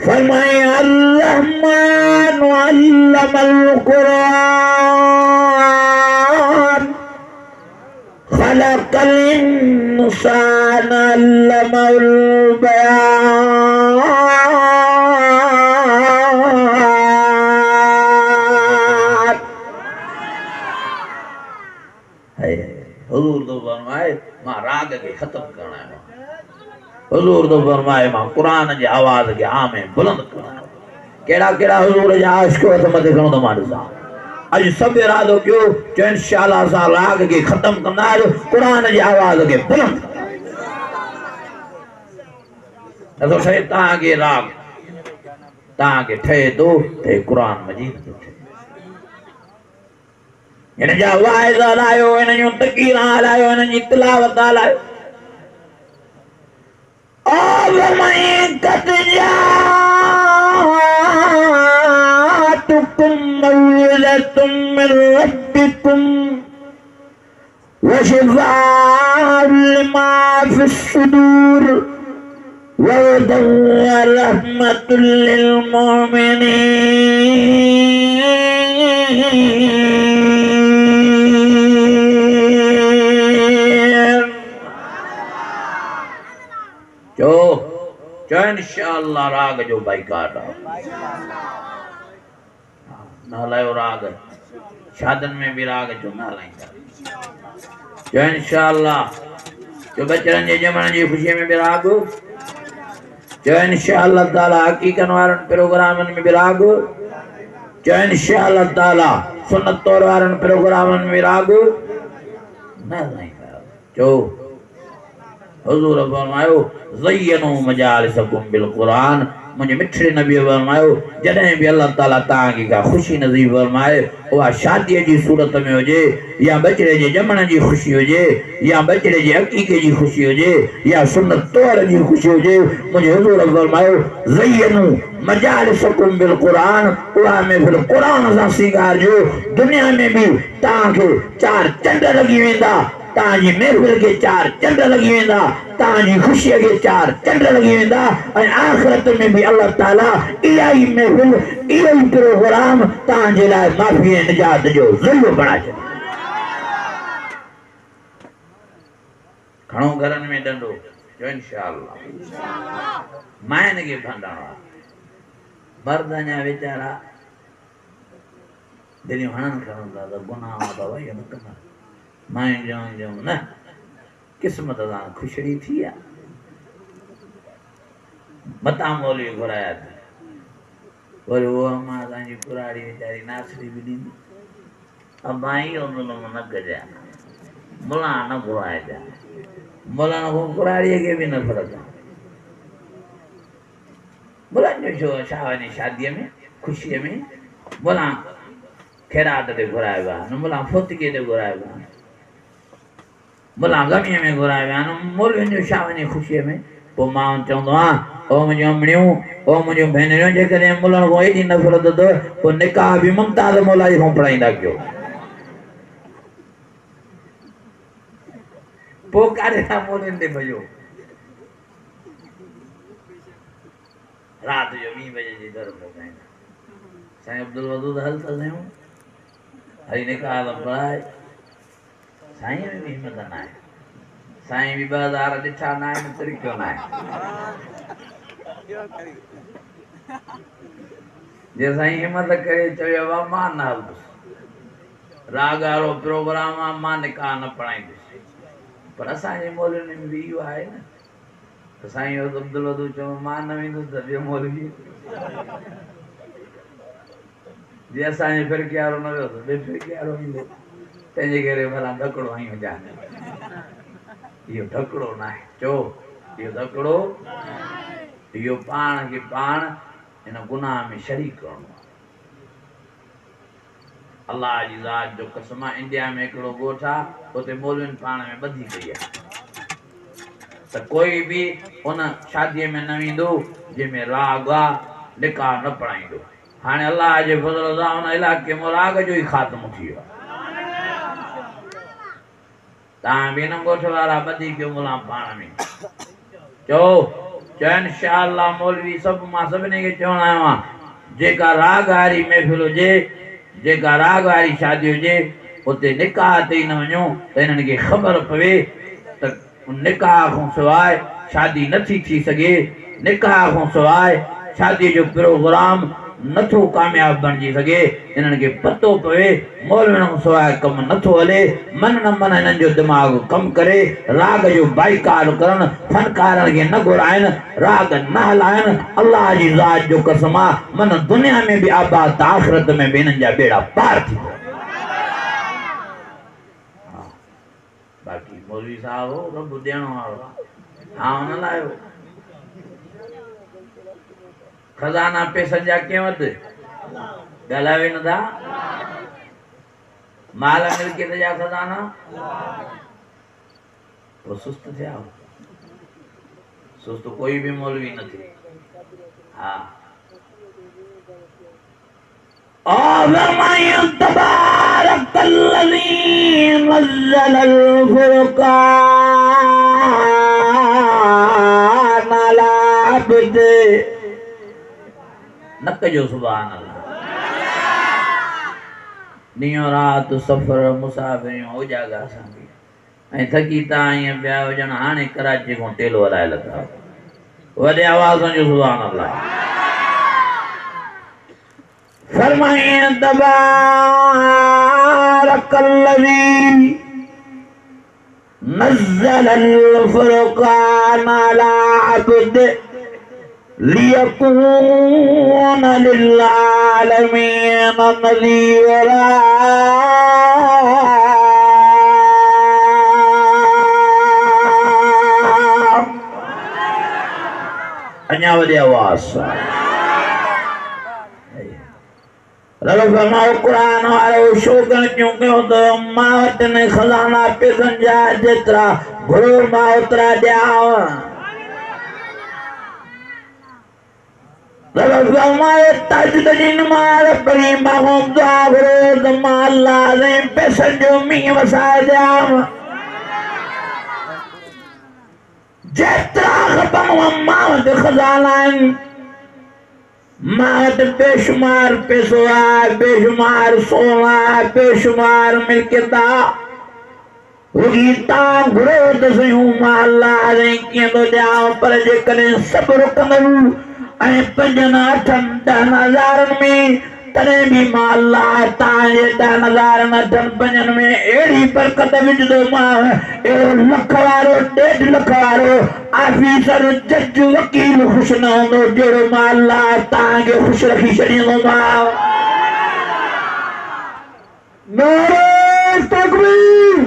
फरमाए अर्रहमान अल्लमल कुरान खलकल इंसान अल्लमल बयान हुजूर तो फरमाए मां राग के खत्म करना है हुजूर तो फरमाए मां कुरान जी आवाज के आमे बुलंद करना केड़ा केड़ा हुजूर जा आशिक तो मत करो तो मां सा आज सब इरादो क्यों जो इंशाल्लाह सा राग के खत्म करना है कुरान जी आवाज के बुलंद तो शैतान के राग ताके ठे दो ते कुरान मजीद इन जा वाइज़ लायो इन जो तकीर लायो इन जी तिलावत लायो तुम मौइज़तुम मिन रब्बिकुम वशिफ़ाअुन लिमा फ़िस्सुदूर वहुदन व रहमतुल लिल मुमिनीन जो इंशाअल्लाह राग जो बाइकाट नालायो राग शादन में भी राग जो नालाइंदा जो इंशाअल्लाह जो बचरन जे जमण जी खुशी में भी राग जो इंशाअल्लाह ताला हकीकत वारन प्रोग्रामन में भी राग जो इंशाअल्लाह ताला सुन्नत तौर वारन प्रोग्रामन में राग नालाइंदा जो हुजूर फरमायो ज़य्यनु मजालिसकुम बिल कुरान मुझे मिठड़े नबी फरमायो जडे भी अल्लाह ताला तांगी का खुशी नसीब फरमाए वा शादी जी सूरत में होजे या बचड़े जे जमण जी खुशी होजे या बचड़े जे अकीके जी खुशी होजे या सुन्नत तौर जी खुशी होजे मुझे हुजूर फरमायो ज़य्यनु मजालिसकुम बिल कुरान कुरान में फिर कुरान सा सिंगार जो दुनिया में भी तांके चार चंड लगी वेंदा ताजी महफिल के चार चंड लगी वेंदा ताजी खुशी के चार चंड लगी वेंदा और आखिरत में भी अल्लाह ताला इही महफिल इही प्रोग्राम ताजे लाए माफी निजात जो ज़रियो बना छे घणो घरन में डंडो जो इंशाअल्लाह मायन के भंडारा मर्दना बेचारा दिली हणन खणंदा तो गुनाह तो वही न कना मां जो न किस्मत दा खुशड़ी थी मता मोली घुराया और वो मां जी कुराड़ी बेचारी नासरी भी दी अब माई उन न गजा मुला न घुराया जा मुला न कुराड़ी के भी न फरक मुला जो शादी शादी में खुशी में मुला खेरात दे घुराया न मुला फोतिके दे घुराया मुला गमी में घुराया न मोल जो शादी खुशी में वो मां चवंदो ओ मुझो अमणियो ओ मुझो भेनरियो जे करे मुला को एडी नफरत दो वो निकाह भी मुमताज मौला जी को पढ़ाईंदा क्यों पोकारे था मोलन दे भजो रात जो 20 बजे जी दर में गए साईं अब्दुल वदूद हल था नहीं हरी ने कहा पढ़ाए साईं में भी हिम्मत ना है साईं भी 2000 दिठा ना है तरीको ना है जैसा हिम्मत करे चयो वा मां न हलंदुसि राग वारो प्रोग्राम आहे मां निकाह न पढ़ाईंदुसि पर असांजे मौलवियुनि में बि इहो आहे न त साईं अब्दुल वदूद चयो मां न वेंदुसि त ॿियो मौलवी जे असांजे फिरके वारो न वियो त ॿिए फिरके वारो ईंदो तंहिंजे करे भला ढकड़ो आहियूं जान इहो ढकड़ो न आहे चओ इहो ढकड़ो इहो पाण खे पाण हिन गुनाह में शरीक करणो आहे अल्लाह जी ज़ात जो कसम आहे इंडिया में हिकिड़ो ॻोठु आहे उते मौलवियुनि पाण में ॿधी पई आहे त कोई बि उन शादीअ में न वेंदो जंहिंमें राग आहे निकाह न पढ़ाईंदो हाणे अल्लाह जे फज़ल सां उन इलाइक़े में राग जो ई ख़ात्मो थी वियो आहे तव्हां बि न ॻोठ वारा ॿधी कयो मुला पाण में चओ इंशाअल्लाह मौलवी सभु मां सभिनी खे चवण आयो आहियां जेका राग वारी महफ़िल हुजे जेका राग वारी शादी हुजे उते निकाह ते न वञो त हिननि खे ख़बर पवे त निकाह खां सवाइ शादी नथी थी सघे निकाह खां सवाइ शादी जो प्रोग्राम नथो कामयाब बणिजी सघे इन्हनि खे पतो पवे मौलवियुनि खां सवाइ कमु नथो हले मन न मन हिननि जो दिमाग़ कमु करे राग जो बाइकाट करनि फनकारनि खे न घुराइनि राग न हलाइनि अल्लाह जी ज़ात जो कसम आहे मन दुनिया में बि आबाद त आख़िरत में बि हिननि जा बेड़ा पार थी बाक़ी मौलवी साहब हो रब ॾियण वारो आहे हा हुन लाइ खज़ाना पैसनि जा कंहिं वटि ॻाल्हायो न था माल मिल्कियत जा खज़ाना पोइ सुस्त थिया सुस्त कोई भी मौलवी न थे हाँ तबारकल्लज़ी नज़्ज़लल फ़ुरक़ान अला अब्दे न कजो सुभान अल्लाह ॾींहों राति सफ़र मुसाफ़िरियूं उजागा सां बि ऐं थकी तव्हां ईअं पिया हुजनि हाणे कराची खां तेल वराए लथा वॾे आवाज़ जो सुभान अल्लाह फरमाए तबारकल्लज़ी नज़्ज़लल फ़ुरक़ान अला अब्दे लियकून लिल्लालमीन नज़ीरा अञा वॾे आवाज़ रब फरमाओ क़ुरान वारो शोगन क्यों कयो त मां वटि न खज़ाना पैसनि जा जेतिरा घुरो मां ओतिरा ॾियांव रब फरमाए ताजदीन मार परी मां दुआ घुरो त मां अल्लाह जे पैसनि जो मींहुं वसाए ॾियांव जेतिरा खपनि मां वटि खज़ाना आहिनि मां वटि बेशुमार पैसो आहे बेशुमार सोना आहे बेशुमार मिल्कियत आहे रुॻी तव्हां घुरो त सयूं मां अल्लाह जे कीअं थो ॾियांव पर जेकॾहिं सब्र कंदव ऐं 5 8 10 हज़ारनि में तॾहिं बि मां अल्लाह तव्हांजे 10 हज़ारनि 8 5 में अहिड़ी बरकत विझंदोमांव अहिड़ो लख वारो 1.5 लख वारो ऑफिसर जज वकील ख़ुशि न हूंदो जहिड़ो मां अल्लाह तव्हांखे ख़ुशि रखी छॾींदोमांव नारे तकबीर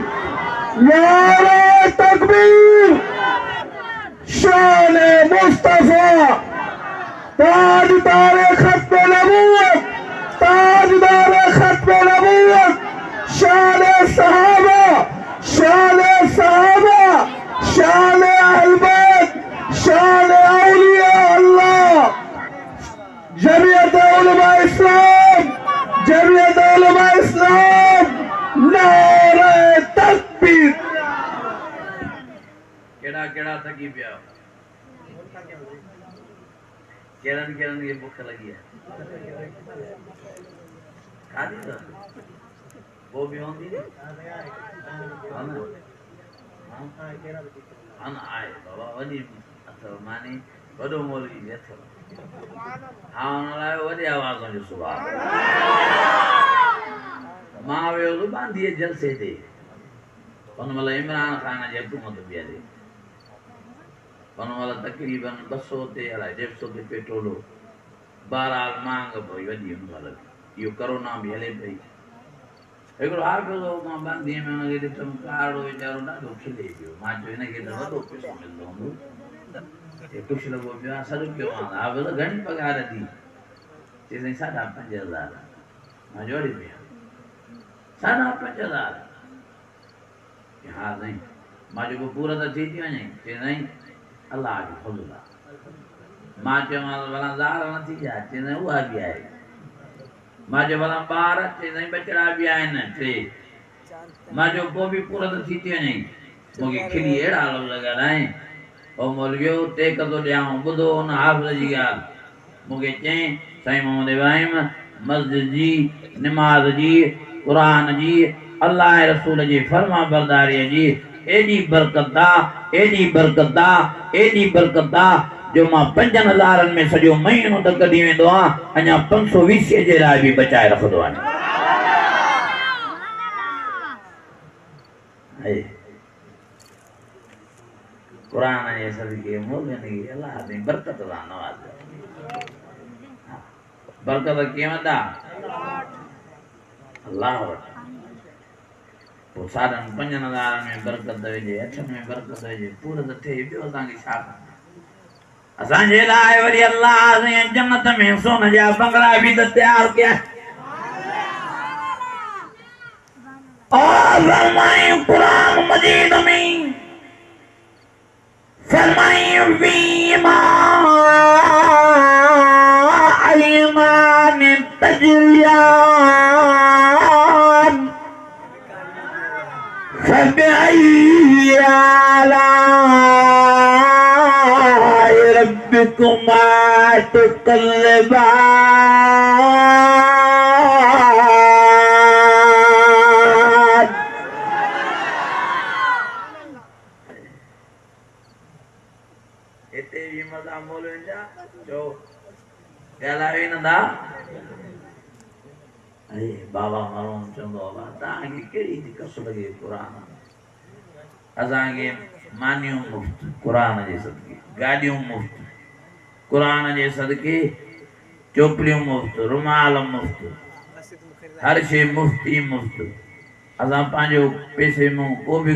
नारे तकबीर शान मुस्तफा ताजदार खत्म नबूवत ताजदार खत्म नबूवत शान सहाबा शान अहल बैत शान औलिया अल्लाह जमीयत उलमा इस्लाम नारे तकबीर केड़ा केड़ा थकी पिया केरन केरन ये भूख लगी है खादी तो वो भी होंगी हाँ आए बाबा वनी अथव मानी वडो मौलवी भी अथव हाँ उन लाइ वॾी आवाज़ जो सुभाउ मां वियो तो बांधीअ जलसे ते उन महिल इमरान ख़ान जी हुकूमत बि हले उन महिल तक़रीबन 200 ते अलाए 150 ते पेट्रोल हो बहरहाल मांग पई वॾी उन महिल इहो करोना बि हले पई हिकिड़ो हाफ़िज़ हो मां बांधीअ में हुनखे ॾिठुमि कारो वीचारो ॾाढो खिले पियो मां चयो हिनखे त वॾो पैसो मिलंदो हूंदो हे कुझु लॻो पियो आहे सॾु पियो आहे हाफ़िज़ घणी पघार ॾी चई साईं 5,500 मां जोड़ी पिया 5,500 हा साईं मां जेको पूरा त थी थी वञे चई साईं अलाह जो फज़ल आहे मां चयोमांसि भला ज़ाल न थी जाए चई साईं उहा बि आहे मां चयो भला ॿार चई साईं ॿचिड़ा बि आहिनि 3 मां चयो पोइ बि पूरा त थी थी वञे मूंखे खिली अहिड़ा लफ़्ज़ ॻाल्हाए ओ मौलवियो टेक थो ॾियांव ॿुधो हुन हाफ़िज़ जी ॻाल्हि मूंखे चई साईं मोहम्मद इब्राहिम मस्जिद जी निमाज़ जी क़ुरान जी अल्लाह रसूल जी फर्मा बरदारीअ जी एॾी बरकत आहे एॾी बरकत आहे एॾी बरकत आहे जो मां 5,000 में सॼो महीनो त कढी वेंदो आहे अञा 520 जे लाइ बि बचाए रखंदो आहे कुरान जे सदके मौलवी अल्लाह जी बरकत सां नवाज़ बरकत कीअं वठा अल्लाह वटि पोइ 5,000 में बरकत हुजे 8 में बरकत हुजे पूरो त थिए ॿियो असांखे छा असांजे लाइ वरी अल्लाह ने जन्नत में सोन जा बंगला बि त तयारु कया और फरमाए कुरान मजीद में फरमाए वीमा ईमान तजलियान फबई आलाए रब्बिकुमा तुकल्लिबान इते भी मज़ा मौलवी जा जो ॻाल्हायो न था अरे बाबा मरोम चवंदो बाबा तव्हांखे कहिड़ी थी कस लॻे क़ुरान असांखे मानियूं मुफ़्त क़ुरान जे सदके गाॾियूं मुफ़्त क़ुरान जे सदके चोपड़ियूं मुफ़्त रुमाल मुफ़्त हर शइ मुफ़्त ई मुफ़्त असां पंहिंजो पैसे में को बि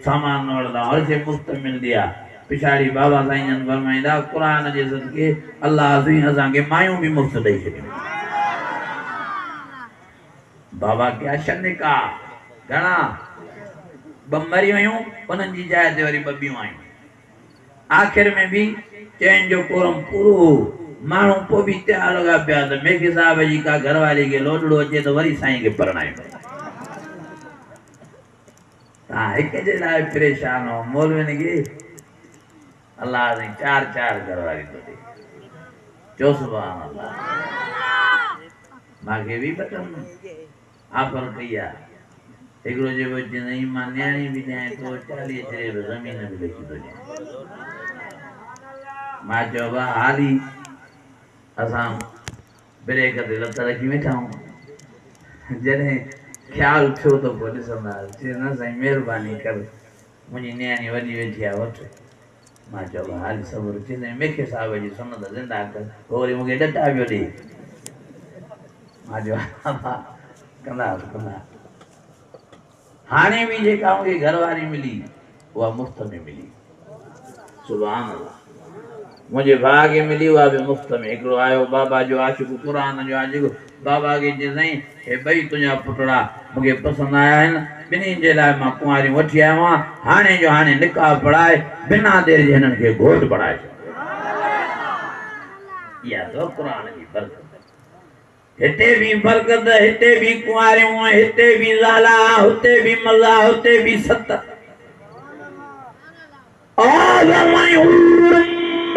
सामान न वठंदा हर शइ मुफ़्त मिलंदी आहे पिछाड़ी बाबा साईं जन फरमाईंदा क़ुरान जे सदके अल्लाह साईं असांखे मायूं बि मुफ़्त ॾेई छॾियूं बाबा क्या शनिका घणा 2 मरी वियूं उन्हनि जी जाइ ते वरी 2 ॿियूं आयूं आख़िर में बि चइनि जो कोरम पूरो माण्हू पोइ बि तयारु लॻा पिया त मेघे साहिब जी का घरवारी खे लोॾड़ो अचे त वरी साईं खे परणायूं तव्हां हिक जे लाइ परेशान हो मौलवियुनि खे अल्लाह साईं 4 घरवारी थो ॾे चओ सुभाणे अल्लाह मूंखे बि बटन ऑफर कई आहे हिकिड़ो जेको चई मां न्याणी बि ॾियां थो 40 चरे ज़मीन बि लिखी थो ॾियां मां चयो भाउ हाली असां ब्रेक ते लत रखी वेठा आहियूं जॾहिं ख़्यालु थियो त पोइ ॾिसंदासीं चई न साईं महिरबानी कर मुंहिंजी न्याणी वॾी वेठी आहे वठि मां चयो भाउ हाली सब्र चई मेखे साहिब जी सुनत ज़िंदा कर पोइ वरी मूंखे ॾटा पियो ॾे मां चयो कंदा हाणे भी जेका मूंखे घरवारी मिली उहा मुफ़्त में मिली सुभान अल्लाह मुझे भाउ खे मिली उहा बि मुफ़्त में हिकिड़ो आयो बाबा जो आशिक़ क़ुरान जो आशिक़ बाबा खे चई साईं हे 2 तुंहिंजा पुटड़ा मूंखे पसंदि आया आहिनि ॿिन्हिनि जे लाइ मां कुंवारियूं वठी आयो आहियां हाणे जो हाणे निकाह पढ़ाए बिना देर जे हिननि खे घोट पढ़ाए इहा तो क़ुरान जी बरकत हिते भी बरकत हिते भी कुंवारियूं हिते भी ज़ाला हुते भी मज़ा हुते भी सत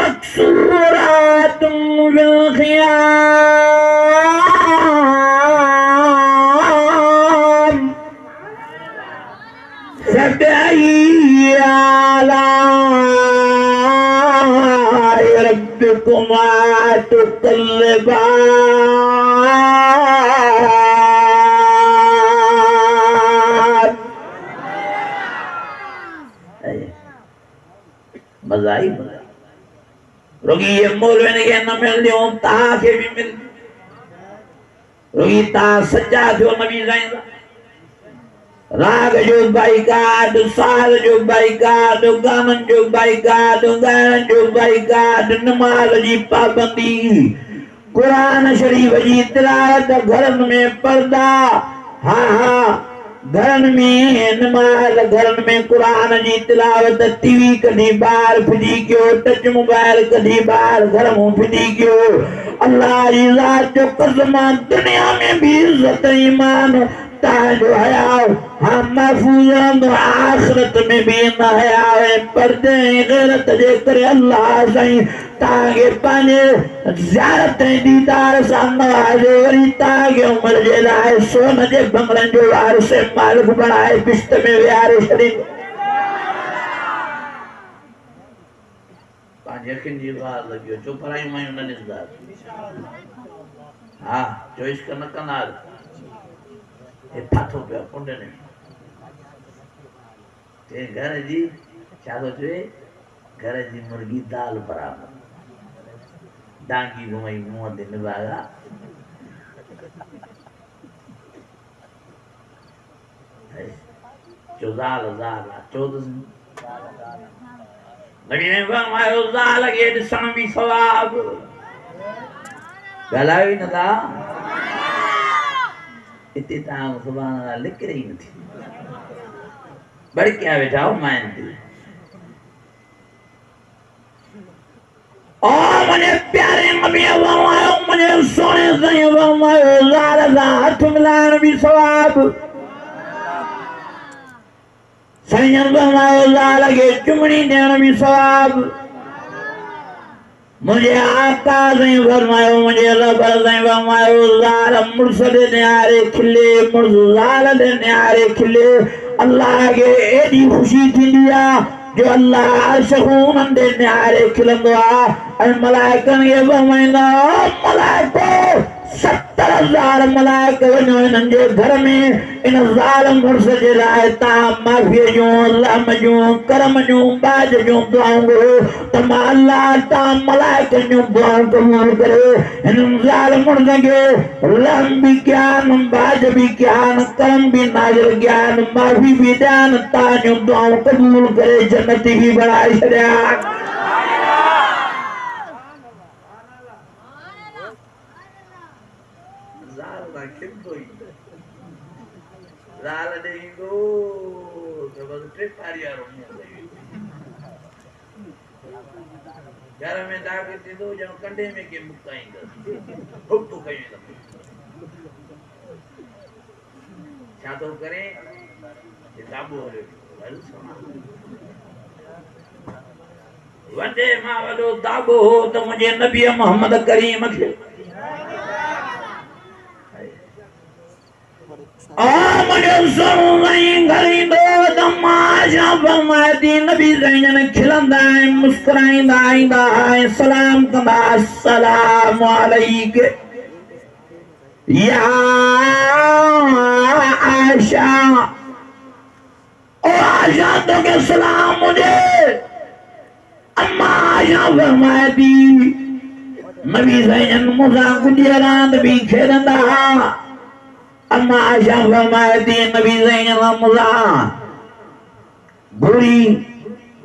मक़सूरात फिल ख़ियाम फबई आलाए रब्बिकुमा तुकल्लिबान। मजा ही मजा। रुगी ये मौलवी ने न मिल दियो ता के भी मिल रुगी ता सच्चा थियो नबी साईं राग जो बाइकाट साल जो बाइकाट गानन जो बाइकाट गायन जो बाइकाट नमाज जी पाबंदी कुरान शरीफ जी तिलावत घरन में पर्दा हाँ हाँ घरन में नमाज घरन में कुरान जी तिलावत टीवी कदी बार फिदी क्यों टच मोबाइल कदी बार घर मुंह फिदी क्यों अल्लाह जी ज़ात जो कसम दुनिया में भी इज्जत ईमान ताजो हयाओ हम महफूज आखिरत में भी न हयावे पर्दे गैरत जे करे अल्लाह साईं तागे पाने ज़ियारत दीदार सां नवाज़े वरी तागे उम्र जे लाइ सोन जे बंगलन जो वारिस मालिक बणाए बिश्त में विहारे छॾींदो पंहिंजे अखियुनि जी ॻाल्हि लॻियो चुप रहियूं आहियूं न ॾिसंदा हा चोइस न कंदा फाथो पियो कुंड में ते घर जी छा थो चए घर जी मुर्गी दाल बराबर डांगी घुमाई मुंह ते निभागा जो ज़ाल चौदह नबी ने फरमायो ज़ाल खे ॾिसण बि सवाब ॻाल्हायो ई नथा इतने ताऊ सुभान अल्लाह लिख रही थी बड़ी क्या बेटा हो मान दी ओ मुझे प्यारे नबी फरमायो मुझे सोने से फरमायो ज़ाल दा हाथ मिलान भी सवाब सैयद फरमायो ज़ाल के चुमड़ी देण भी सवाब मुझे आका से फरमायो मुझे रब से फरमायो ज़ाल मुर्सद न्यारे खिले मुर्ज़ाल दे न्यारे खिले अल्लाह के एडी खुशी थींदी आ जो अल्लाह अर्श खून दे न्यारे खिलंदो आ ऐं मलाइकनि खे फरमाईंदा मलाइको 70,000 मलाइक वञो हिननि जे घर में इन ज़ाल मुर्स जे लाइ तव्हां माफ़ीअ जूं रहम जूं करम जूं बाज जूं दुआऊं घुरो त मां अल्लाह तव्हां मलाइकनि जूं दुआऊं क़बूल करे हिननि ज़ाल मुर्स खे रहम बि कयानि बाज बि कयानि करम बि नाज़िल कयानि माफ़ी बि ॾियानि तव्हां जूं दुआऊं क़बूल करे जन्नती बि बणाए छॾिया ज़ाल ॾेईंदो त बस टे पारी वारो घर में दाग़ थींदो ॼण कंडे में के मुकाईंदसि हुक कयूं छा थो करे किताबो वॾे मां वॾो दाॻो हो त मुंहिंजे नबी मोहम्मद करीम खे मुझे सुन घरींदो त मां छा फरमाए थी नबी साईं खिलंदा ऐं मुस्कुराईंदा ईंदा ऐं सलाम कंदा अस्सलाम अलैक या आयशा ओ आयशा तोखे सलाम हुजे अम्मा आयशा फरमाए थी नबी साईं मूंसां गुॾीअ रांदि बि खेॾंदा अम्मा आयशा फरमाए थी नबी साईं मुसा घोड़ी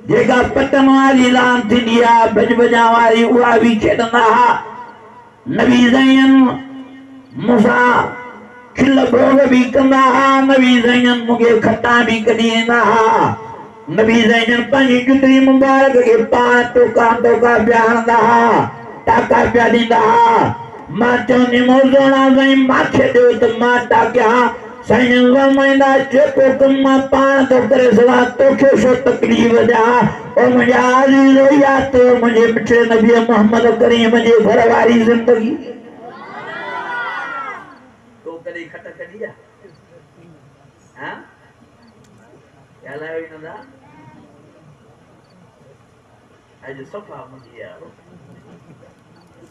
जेका पटन वारी रांदि थींदी आहे भॼ भॼा वारी उहा बि खेॾंदा हुआ नबी साईं मूंसां खिल भोग भी कंदा हा नबी साईं मूंखे खटा भी कढी ॾींदा हा नबी साईं पंहिंजी जुतरी मुबारक खे पाण टोका टोका पिया हणंदा हा टाका पिया ॾींदा हा मां चवंदी मौज़ोड़ा साईं मूंखे ॾियो त मां टाकिया साईं फरमाईंदा जेको कमु मां पाण थो करे सघां तोखे छो तकलीफ़ ॾियां ओ मुंहिंजा अज़ीज़ यादि कयो मुंहिंजे मिठे नबी मोहम्मद करीम जे घर वारी ज़िंदगी तो कॾहिं खट कढी आहे हाँ ॻाल्हायो ई नंढा अॼु सफ़ा मुंहिंजी यारो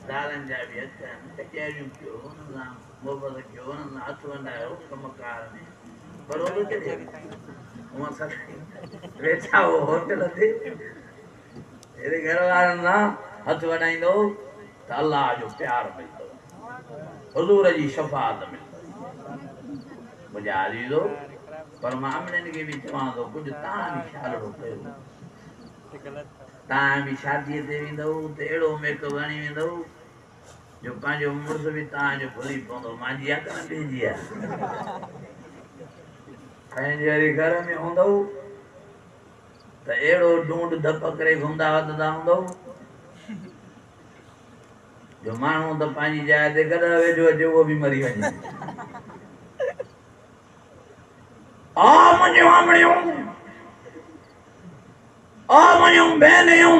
ज़ालनि जा बि हथ आहिनि कचहरियूं कयो हुन सां मोहबत कयो हुन सां हथु वंडायो कमकार में बरोबर किथे हूअं सभई वेठा हो होटल ते अहिड़े घर वारनि सां हथु वॾाईंदो त अलाह जो प्यार मिलंदो हुज़ूर जी शफ़ाअत मिलंदो मुंहिंजा अज़ीज़ो पर मां अमड़नि खे बि चवां थो कुझु तव्हां बि शालड़ो कयो तव्हां बि शादीअ ते वेंदव त अहिड़ो मेकअप हणी वेंदव जो पंहिंजो मुड़ुस बि तव्हांजो भुली पवंदो मुंहिंजी आहे कान ॿिए आहे पंहिंजे वरी घर में हूंदव त अहिड़ो ढूंढ धप करे घुमंदा वधंदा हूंदव जो माण्हू त पंहिंजी जाइ ते गॾु वेठो अचे उहो बि मरी वञे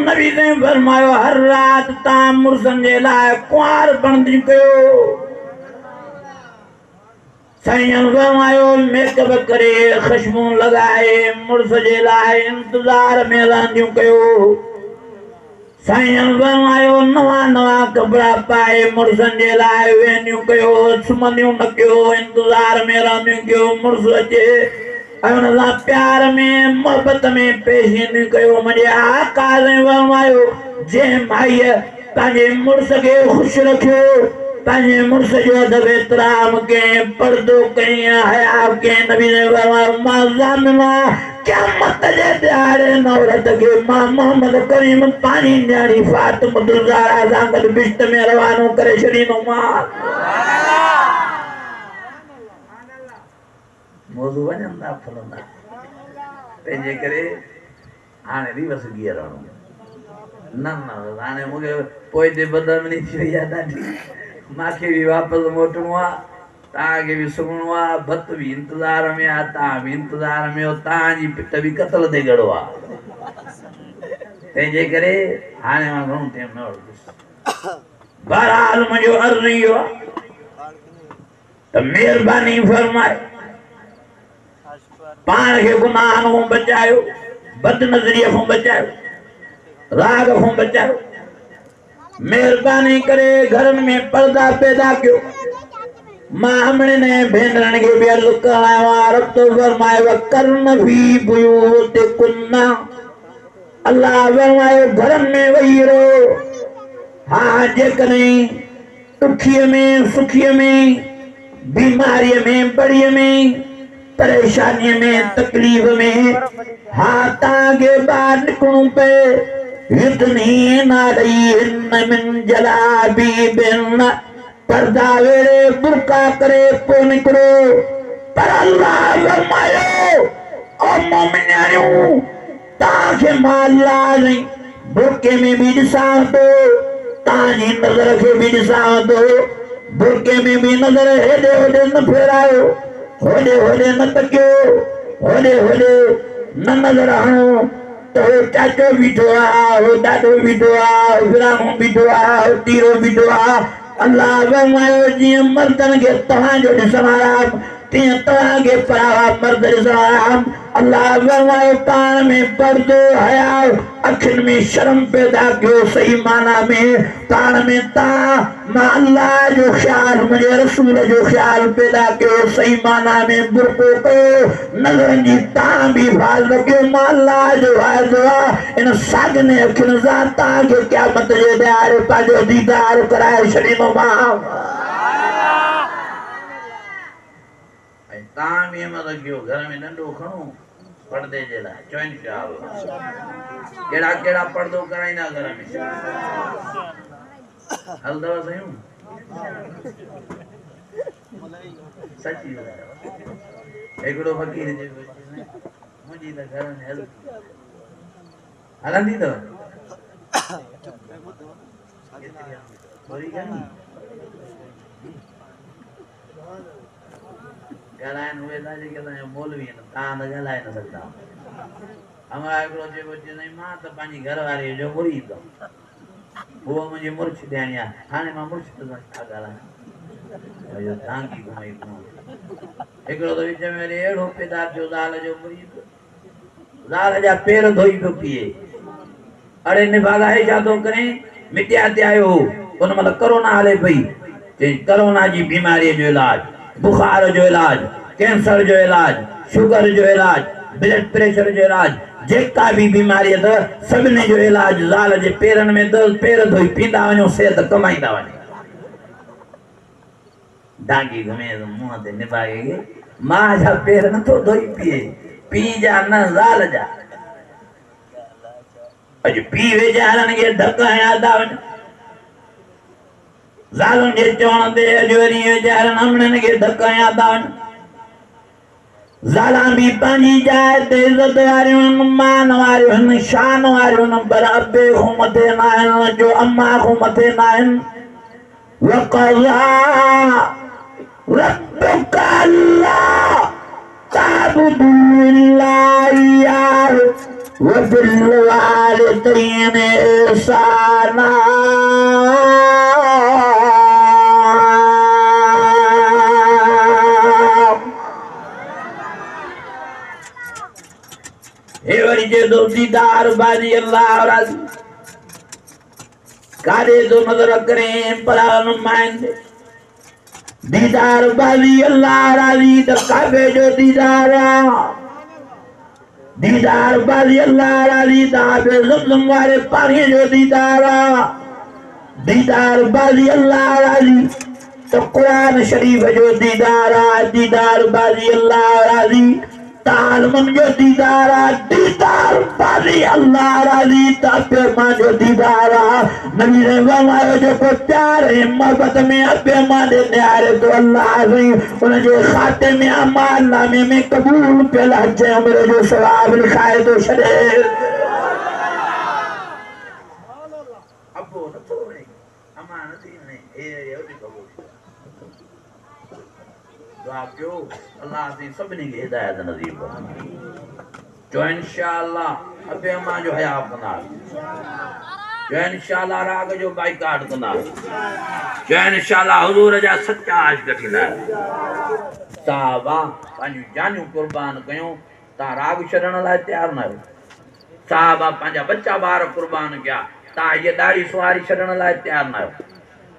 नबी ने फरमायो हर रात तव्हां मुड़ुसनि जे लाइ कुंवार बंदी कयो साईं फरमायो मेकअप करे ख़ुशबू लॻाए मुड़ुस जे लाइ इंतज़ार में रांदियूं कयो साईं फरमायो नवां नवां कपिड़ा पाए मुड़ुसनि जे लाइ वेंदियूं कयो सुम्हंदियूं न कयो इंतज़ार में रांदियूं कयो मुड़ुस अचे ऐं हुन सां प्यार में मोहबत में पेशीनियूं कयो मुंहिंजे आका ने फरमायो जंहिं माईअ पंहिंजे मुड़ुस खे ख़ुशि रखियो पंहिंजे मुड़ुस जो अदब एतिराम कयईं पर्दो कयईं हया कयईं नबी ने फरमायो मां ज़ामिन आहियां क़यामत जे ॾियारे न औरत खे मां मोहम्मद करीम पंहिंजी न्याणी फातिमा ज़हरा सां गॾु बिश्त में रवानो करे छॾींदोमांसि मौज़ू वञनि था फलंदा तंहिंजे करे हाणे रिवर्स गियर हणो न हाणे मूंखे पोइ ते बदमनी थी वई आहे ॾाढी मूंखे बि वापसि मोटणो आहे तव्हांखे बि सुम्हणो आहे भत बि इंतज़ार में आहे तव्हां बि इंतज़ार में हो तव्हांजी पिट बि क़तल ते गड़ो आहे तंहिंजे करे हाणे मां घणो टाइम न वठंदुसि बहरहाल मुंहिंजो अर्ज़ु इहो आहे त महिरबानी फरमाए पाण खे गुनाहनि खां बचायो बदनज़रीअ खां बचायो राग खां बचायो महिरबानी करे घरनि में पर्दा पैदा कयो मां हमणे ने भेनरनि खे बि अर्ज़ु करण आयो आहियां रब फरमाए वकरन फी बुयूतिकुन्ना अल्लाह फरमायो घरनि में वेही रहो हा जेकॾहिं ॾुखीअ में सुखीअ में बीमारीअ में बड़ीअ में परेशानीअ में तकलीफ़ में हा तव्हांखे ॿाहिरि निकिरणो पए युदनीना अलैहिन्न मिन जलाबीबिन पर्दा वेड़े बुरका करे पोइ निकिरो पर अल्लाह फरमायो ओ मोमिनियूं तव्हांखे मां अल्लाह जी बुरके में बि ॾिसां थो तव्हांजी नज़र खे बि ॾिसां थो बुरके में बि नज़र हेॾे होॾे न फेरायो होॾे होॾे न तकियो होॾे होॾे न नज़र हणो तो चाचो बीठो आहे हो ॾाॾो बीठो आहे विराणो बीठो आहे हो तीरो बीठो आहे अल्लाह फरमायो जीअं मर्दनि खे तव्हांजो ॾिसण आराम तीअं तव्हांखे परावा मर्द ॾिसण आराम अल्लाह फरमायो पाण में पर्दो हया अखियुनि में शर्म पैदा कयो सही माना में पाण में तव्हां मां अल्लाह जो ख़्याल मुंहिंजे रसूल जो ख़्याल पैदा कयो सही माना में बुरको कयो नज़रनि जी तव्हां बि हिफ़ाज़त कयो मां अल्लाह जो वाइदो आहे इन साॻिने अखियुनि सां तव्हांखे क़यामत जे ॾियारे पंहिंजो दीदार कराए छॾींदोमांव तव्हां बि हिम्मत कयो घर में नंढो खणो पर्दे जे लाइ चवनि पिया कहिड़ा कहिड़ा पर्दो कराईंदा घर में हलंदव साईं सची हिकिड़ो फ़क़ीर मुंहिंजी त घर में हलंदी अथव ॻाल्हाइनि उहे था जेके असांजा मौलवी आहिनि तव्हां त ॻाल्हाए न सघंदा हमारा हिकिड़ो चइबो चवंदा मां त पंहिंजी घरवारीअ जो मुरीद उहो मुंहिंजी मुर्शिद ॾियणी आहे हाणे मां मुर्शिद सां छा ॻाल्हायां हिकिड़ो त विच में वरी अहिड़ो पैदा थियो ज़ाल जो मुरीद ज़ाल जा पेर धोई पियो पीए अड़े निभाॻाए छा थो करे मिटिया ते आयो उन महिल कोरोना हले पई चई कोरोना जी बीमारी जो इलाज, बुखार जो इलाज, कैंसर जो इलाज, शुगर जो इलाज, ब्लड प्रेशर जो इलाज, जेका भी बीमारी अथव सभिनी जो इलाज ज़ाल जे पेरनि में अथव। पेर धोई पींदा वञो, सिहत कमाईंदा वञो। डांगी घुमे मुंह ते निभाए मां जा पेर नथो धोई पिए, पीउ जा न ज़ाल जा। अॼु पीउ वेचारनि खे धक हणिया था वञनि, ज़ालुनि जे चवण ते अॼु वरी वेचारनि अमड़नि खे धक हणिया था वञनि। ज़ालां बि पंहिंजी जाइ ते इज़त वारियूं आहिनि, मान वारियूं आहिनि, शान वारियूं आहिनि, पर अबे खां मथे न आहिनि, जो अम्मा खां मथे न आहिनि। वक़ज़ा रब्बुक अल्ला ताबुदू इल्ला इय्याहु व बिल वालिदैनि इहसाना। हे वरी जे दो दीदार बाजी अल्लाह राज़ी कादे जो नजर करें परा नुमाइंदे दीदार बाजी अल्लाह राज़ी त काबे जो दीदार, दीदार बाजी अल्लाह राज़ी त आबे ज़मज़म वारे पानी जो दीदार, दीदार बाजी अल्लाह राज़ी त कुरान शरीफ जो दीदार, दीदार बाजी अल्लाह राज़ी तालमन जो दीदार, दीदार बाजी अल्लाह राज़ी तापे मां जो दीदार। नबी ने फरमायो जो को प्यार है मोहब्बत में अबे मां दे न्यारे तो अल्लाह से उन जे खाते में अमाल नामे में कबूल पे लाजे मेरे जो सवाब लिखाए तो छड़े अबो न तो नहीं अमानत ही नहीं ए ओदी कबूल दुआ कयो अल्लाह से सभिनी खे हिदायत नसीब जो इंशाअल्लाह अबे अम्मा जो हया कंदा, जो इंशाअल्लाह राग जो बाइकाट कंदा, जो इंशाअल्लाह हुजूर जा सच्चा आशिक थींदा। साहबा पंहिंजूं जानियूं कुर्बान कयूं, तव्हां राग छॾण लाइ तयारु न आहियो। साहबा पंहिंजा बच्चा ॿार कुर्बान कया, तव्हां हीअ ॾाढ़ी सुवारी छॾण लाइ तयारु न आहियो।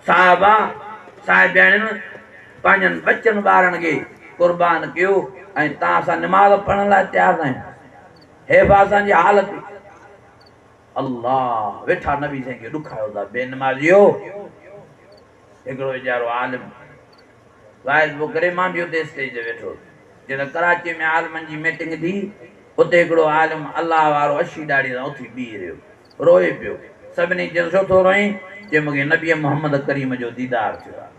साहबा साहिब भेणनि पंहिंजनि बच्चनि ॿारनि खे कुर्बान कयो ऐं तव्हां सां निमाज़ पढ़ण लाइ तयारु न आहियो। हे असांजी हालत अल्लाह वेठा नबी साईं खे ॾुखायो था बेनमाज़ियो। हिकिड़ो वीचारो आलिम वाइज़ पोइ करे मां बि उते स्टेज ते वेठो, जॾहिं कराची में आलिमनि जी मीटिंग थी उते हिकिड़ो आलिम अल्लाह वारो अशी ॾाढ़ी सां उथी बीह रहियो, रोए पियो। सभिनी चयो छो थो रोई? जे मूंखे नबी मोहम्मद करीम जो दीदार थियो आहे।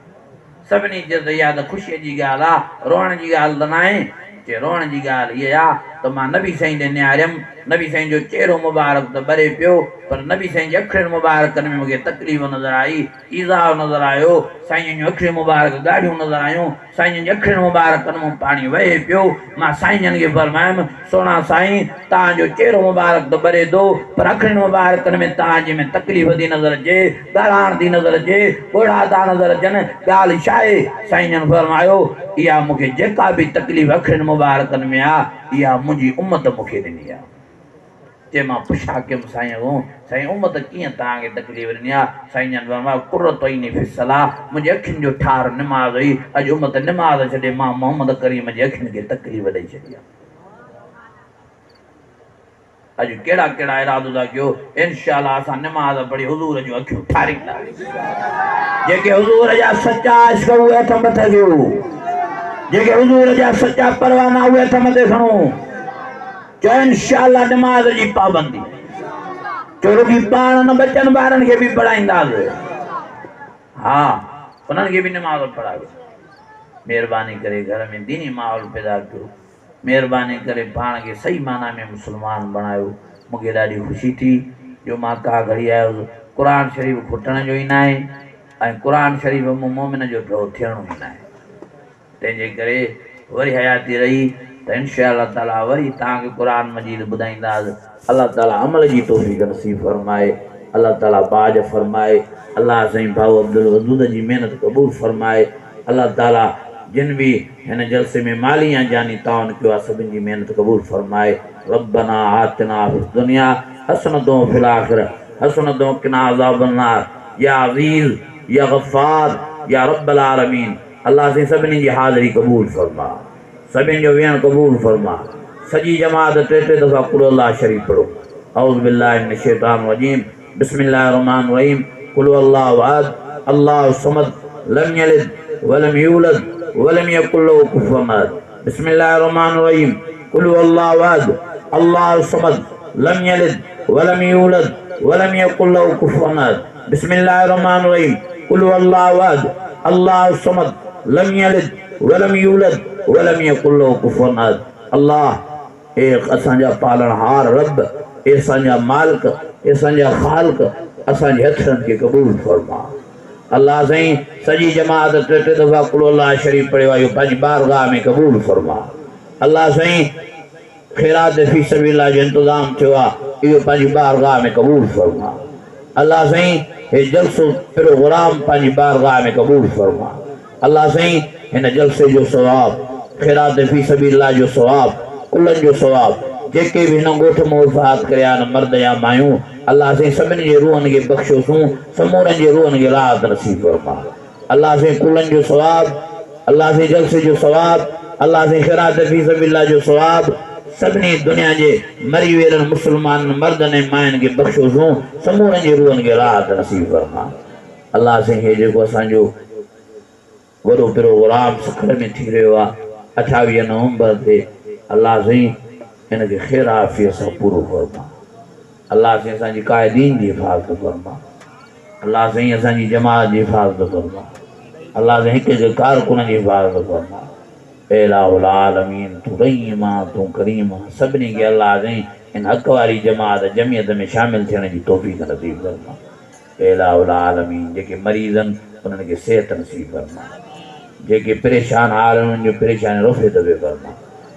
सभिनी चयो त इहा त ख़ुशीअ जी ॻाल्हि आहे, रोअण जी ॻाल्हि त न आहे। जे रोअण जी ॻाल्हि इहा आहे त मां नबी साईं ॾे निहारियमि, नबी साईं जो चेहरो मुबारक त ॿरे पियो, पर नबी साईं जे अखियुनि मुबारकनि में मूंखे तकलीफ़ नज़र आई, ईज़ाउ नज़र आयो। साईं जूं अखियूं मुबारक ॻाढ़ियूं नज़र आयूं, साईं जी अखियुनि मुबारकनि मां पाणी वहे पियो। मां साईं जन खे फरमायुमि सोना साईं तव्हांजो चेहरो मुबारक त ॿरे थो, पर अखियुनि मुबारकनि में तव्हांजे में तकलीफ़ थी नज़र अचे, ॻाल्हाइण थी नज़र अचे, ॻोढ़ा था नज़र अचनि, ॻाल्हि छा आहे? साईं जन फरमायो इहा मूंखे जेका बि तकलीफ़ अखियुनि मुबारकनि में आहे इहा मुंहिंजी उम्मत मूंखे ॾिनी आहे। जे मां पुछा कयुमि साईं खां साईं उम्मत कीअं तव्हांखे तकलीफ़ ॾिनी आहे? साईं जन फरमायो कुर्रत अईनी फी सलाह, मुंहिंजी अखियुनि जो ठार निमाज़ हुई। अॼु उम्मत निमाज़ छॾे मां मोहम्मद करीम जी अखियुनि खे तकलीफ़ ॾेई छॾी आहे। अॼु कहिड़ा कहिड़ा इरादो था कयो? इंशाअल्लाह असां निमाज़ पढ़ी हुज़ूर जूं अखियूं ठारींदासीं। जेके हुज़ूर जा सच्चा आशिक़ उहे हथ मथे कयो, जेके हुज़ूर जा सच्चा परवाना उहे हथ मथे खणो। चो इंशाअल्लाह नमाज़ जी पाबंदी चो रुॻी पाण न बचनि ॿारनि खे बि पढ़ाईंदासीं। हा उन्हनि खे बि नमाज़ पढ़ायो। महिरबानी करे घर में दीनी माहौल पैदा कयो, महिरबानी करे पाण खे सही माना में मुस्लमान बणायो। मूंखे ॾाढी ख़ुशी थी जो मां का घड़ी आयो। क़ुरान शरीफ़ खुटण जो ई न आहे ऐं क़ुरान शरीफ़ में मोमिन जो ड्रो थियणो ई न आहे। तंहिंजे करे वरी हयाती रही त इंशाअल्लाह ताला वरी तव्हांखे क़ुरान मजीद ॿुधाईंदासीं। अल्लाह ताला अमल जी तौफ़ीक़ नसीब फरमाए, अल्लाह ताला बाज फरमाए, अल्लाह साईं भाऊ अब्दुल वदूद जी महिनत क़बूल फरमाए। अल्लाह ताला जिन भी हिन जलसे में माली या जानी ताउन कयो आहे सभिनी जी महिनत क़बूल फरमाए। रब्बना आतिना फिद दुनिया हसनतुन फिल आखिरह हसनतुन व क़िना अज़ाबन नार। या अज़ीज़ या गफ़्फ़ार या रब्बल आलमीन। अल्लाह से सभिनी जी हाज़िरी क़बूल फरमा, सभिनी जो विहण क़बूल फरमा। सजी जमात टे दफ़ा कुल अल्लाह शरीफ पढ़ो। औज़ु बिल्लाहि मिनश शैतानिर रजीम, बिस्मिल्लाहिर रहमानिर रहीम। कुल हुवल्लाहु अहद, अल्लाहु समद, लम यलिद वलम यूलद वलम यकुल लहू कुफुवन अहद। बिस्मिल्लाहिर रहमानिर रहीम। कुल हुवल्लाहु अहद, अल्लाहु समद, लम यलिद वलम यूलद वलम यकुल लहू कुफुवन अहद। बिस्मिल्लाहिर रहमानिर रहीम। कुल हुवल्लाहु अहद, अल्लाहु समद, लम यलिद वलम यूलद वलम यकुल लहू कुफुवन अहद। अल्लाह एक असांजा पालनहार रब, ए असांजा मालिक, ए असांजा ख़ालिक, असांजे हथनि खे क़बूल फरमा। अल्लाह साईं सजी जमात टे दफ़ा कुल अल्लाह शरीफ पढ़ियो आहे, पंहिंजी बारगाह में क़बूल फरमा। अल्लाह साईं ख़ैरात फ़ी सबीलिल्लाह जो इंतज़ाम थियो आहे, इहो पंहिंजी बारगाह में क़बूल फरमा। अल्लाह साईं हे जलसो प्रोग्राम पंहिंजी बारगाह में क़बूल फरमा। अल्लाह साईं हिन जलसे जो सवाब, ख़ैरात फ़ी सबीलिल्लाह जो सवाब, कुलनि जो सवाब, जेके भी हिन ॻोठ में वफ़ात करिया न मर्द या मायूं, अल्लाह साईं सभिनी जे रूहनि खे बख़्शोसूं, समूरनि जे रूहनि खे राहत नसीब फरमा। अल्लाह साईं कुलनि जो सवाब, अल्लाह साईं जलसे जो सवाब, अल्लाह साईं ख़ैरात फ़ी सबीलिल्लाह जो सवाब सभिनी दुनिया जे मरी वियल मुस्लमान मर्दनि ऐं मायुनि खे बख़्शोसूं, समूरनि जे रूहनि खे राहत नसीब फरमा। अल्लाह साईं हे जेको असांजो वॾो प्रोग्राम सखर में थी रहियो आहे 28 नवंबर ते, अल्लाह साईं हिनखे ख़ैर आफ़ियत सां पूरो फरमा। अल्लाह साईं असांजी क़ाइदीन जी हिफ़ाज़त फरमा। अल्लाह साईं असांजी जमात जी हिफ़ाज़त फरमा। अल्लाह साईं हिक हिक कारकुन जी हिफ़ाज़त फरमा। ए इलाहुल आलमीन, तू रहीम आहे, तू करीम आहे, सभिनी खे अल्लाह साईं हिन हक़ वारी जमात जमियत में शामिल थियण जी तौफ़ीक़ नसीब फरमा। ए इलाहुल आलमीन, जेके मरीज़ आहिनि उन्हनि खे सेहत नसीब फरमा, जेके परेशान हाल आहिनि उन्हनि जो परेशानी रोफ़े दबे फरमा,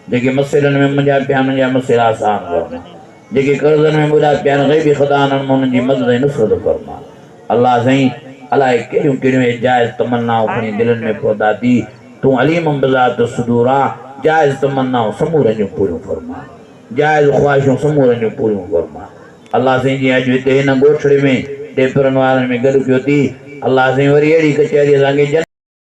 जेके मसइलनि में मुंझा पिया उन्हनि जा मसइला आसान फरमा, जेके कर्ज़नि में ॿुॾा पिया आहिनि ग़ैबी ख़ज़ाननि में उन्हनि जी मदद ऐं नुसरत फरमा। अल्लाह साईं अलाए कहिड़ियूं कहिड़ियूं जाइज़ तमन्नाऊं खणी दिलनि में पौधा थी, तूं अलीम बिज़ात सुदूर आहे, जाइज़ तमन्नाऊं समूरनि जूं पूरियूं फरमा, जाइज़ ख़्वाहिशूं समूरनि जूं पूरियूं फरमा। अल्लाह साईं जीअं अॼु हिते हिन ॻोठड़े में टेपरनि वारनि में गॾु पियो थी, अल्लाह साईं वरी अहिड़ी कचहरी असांखे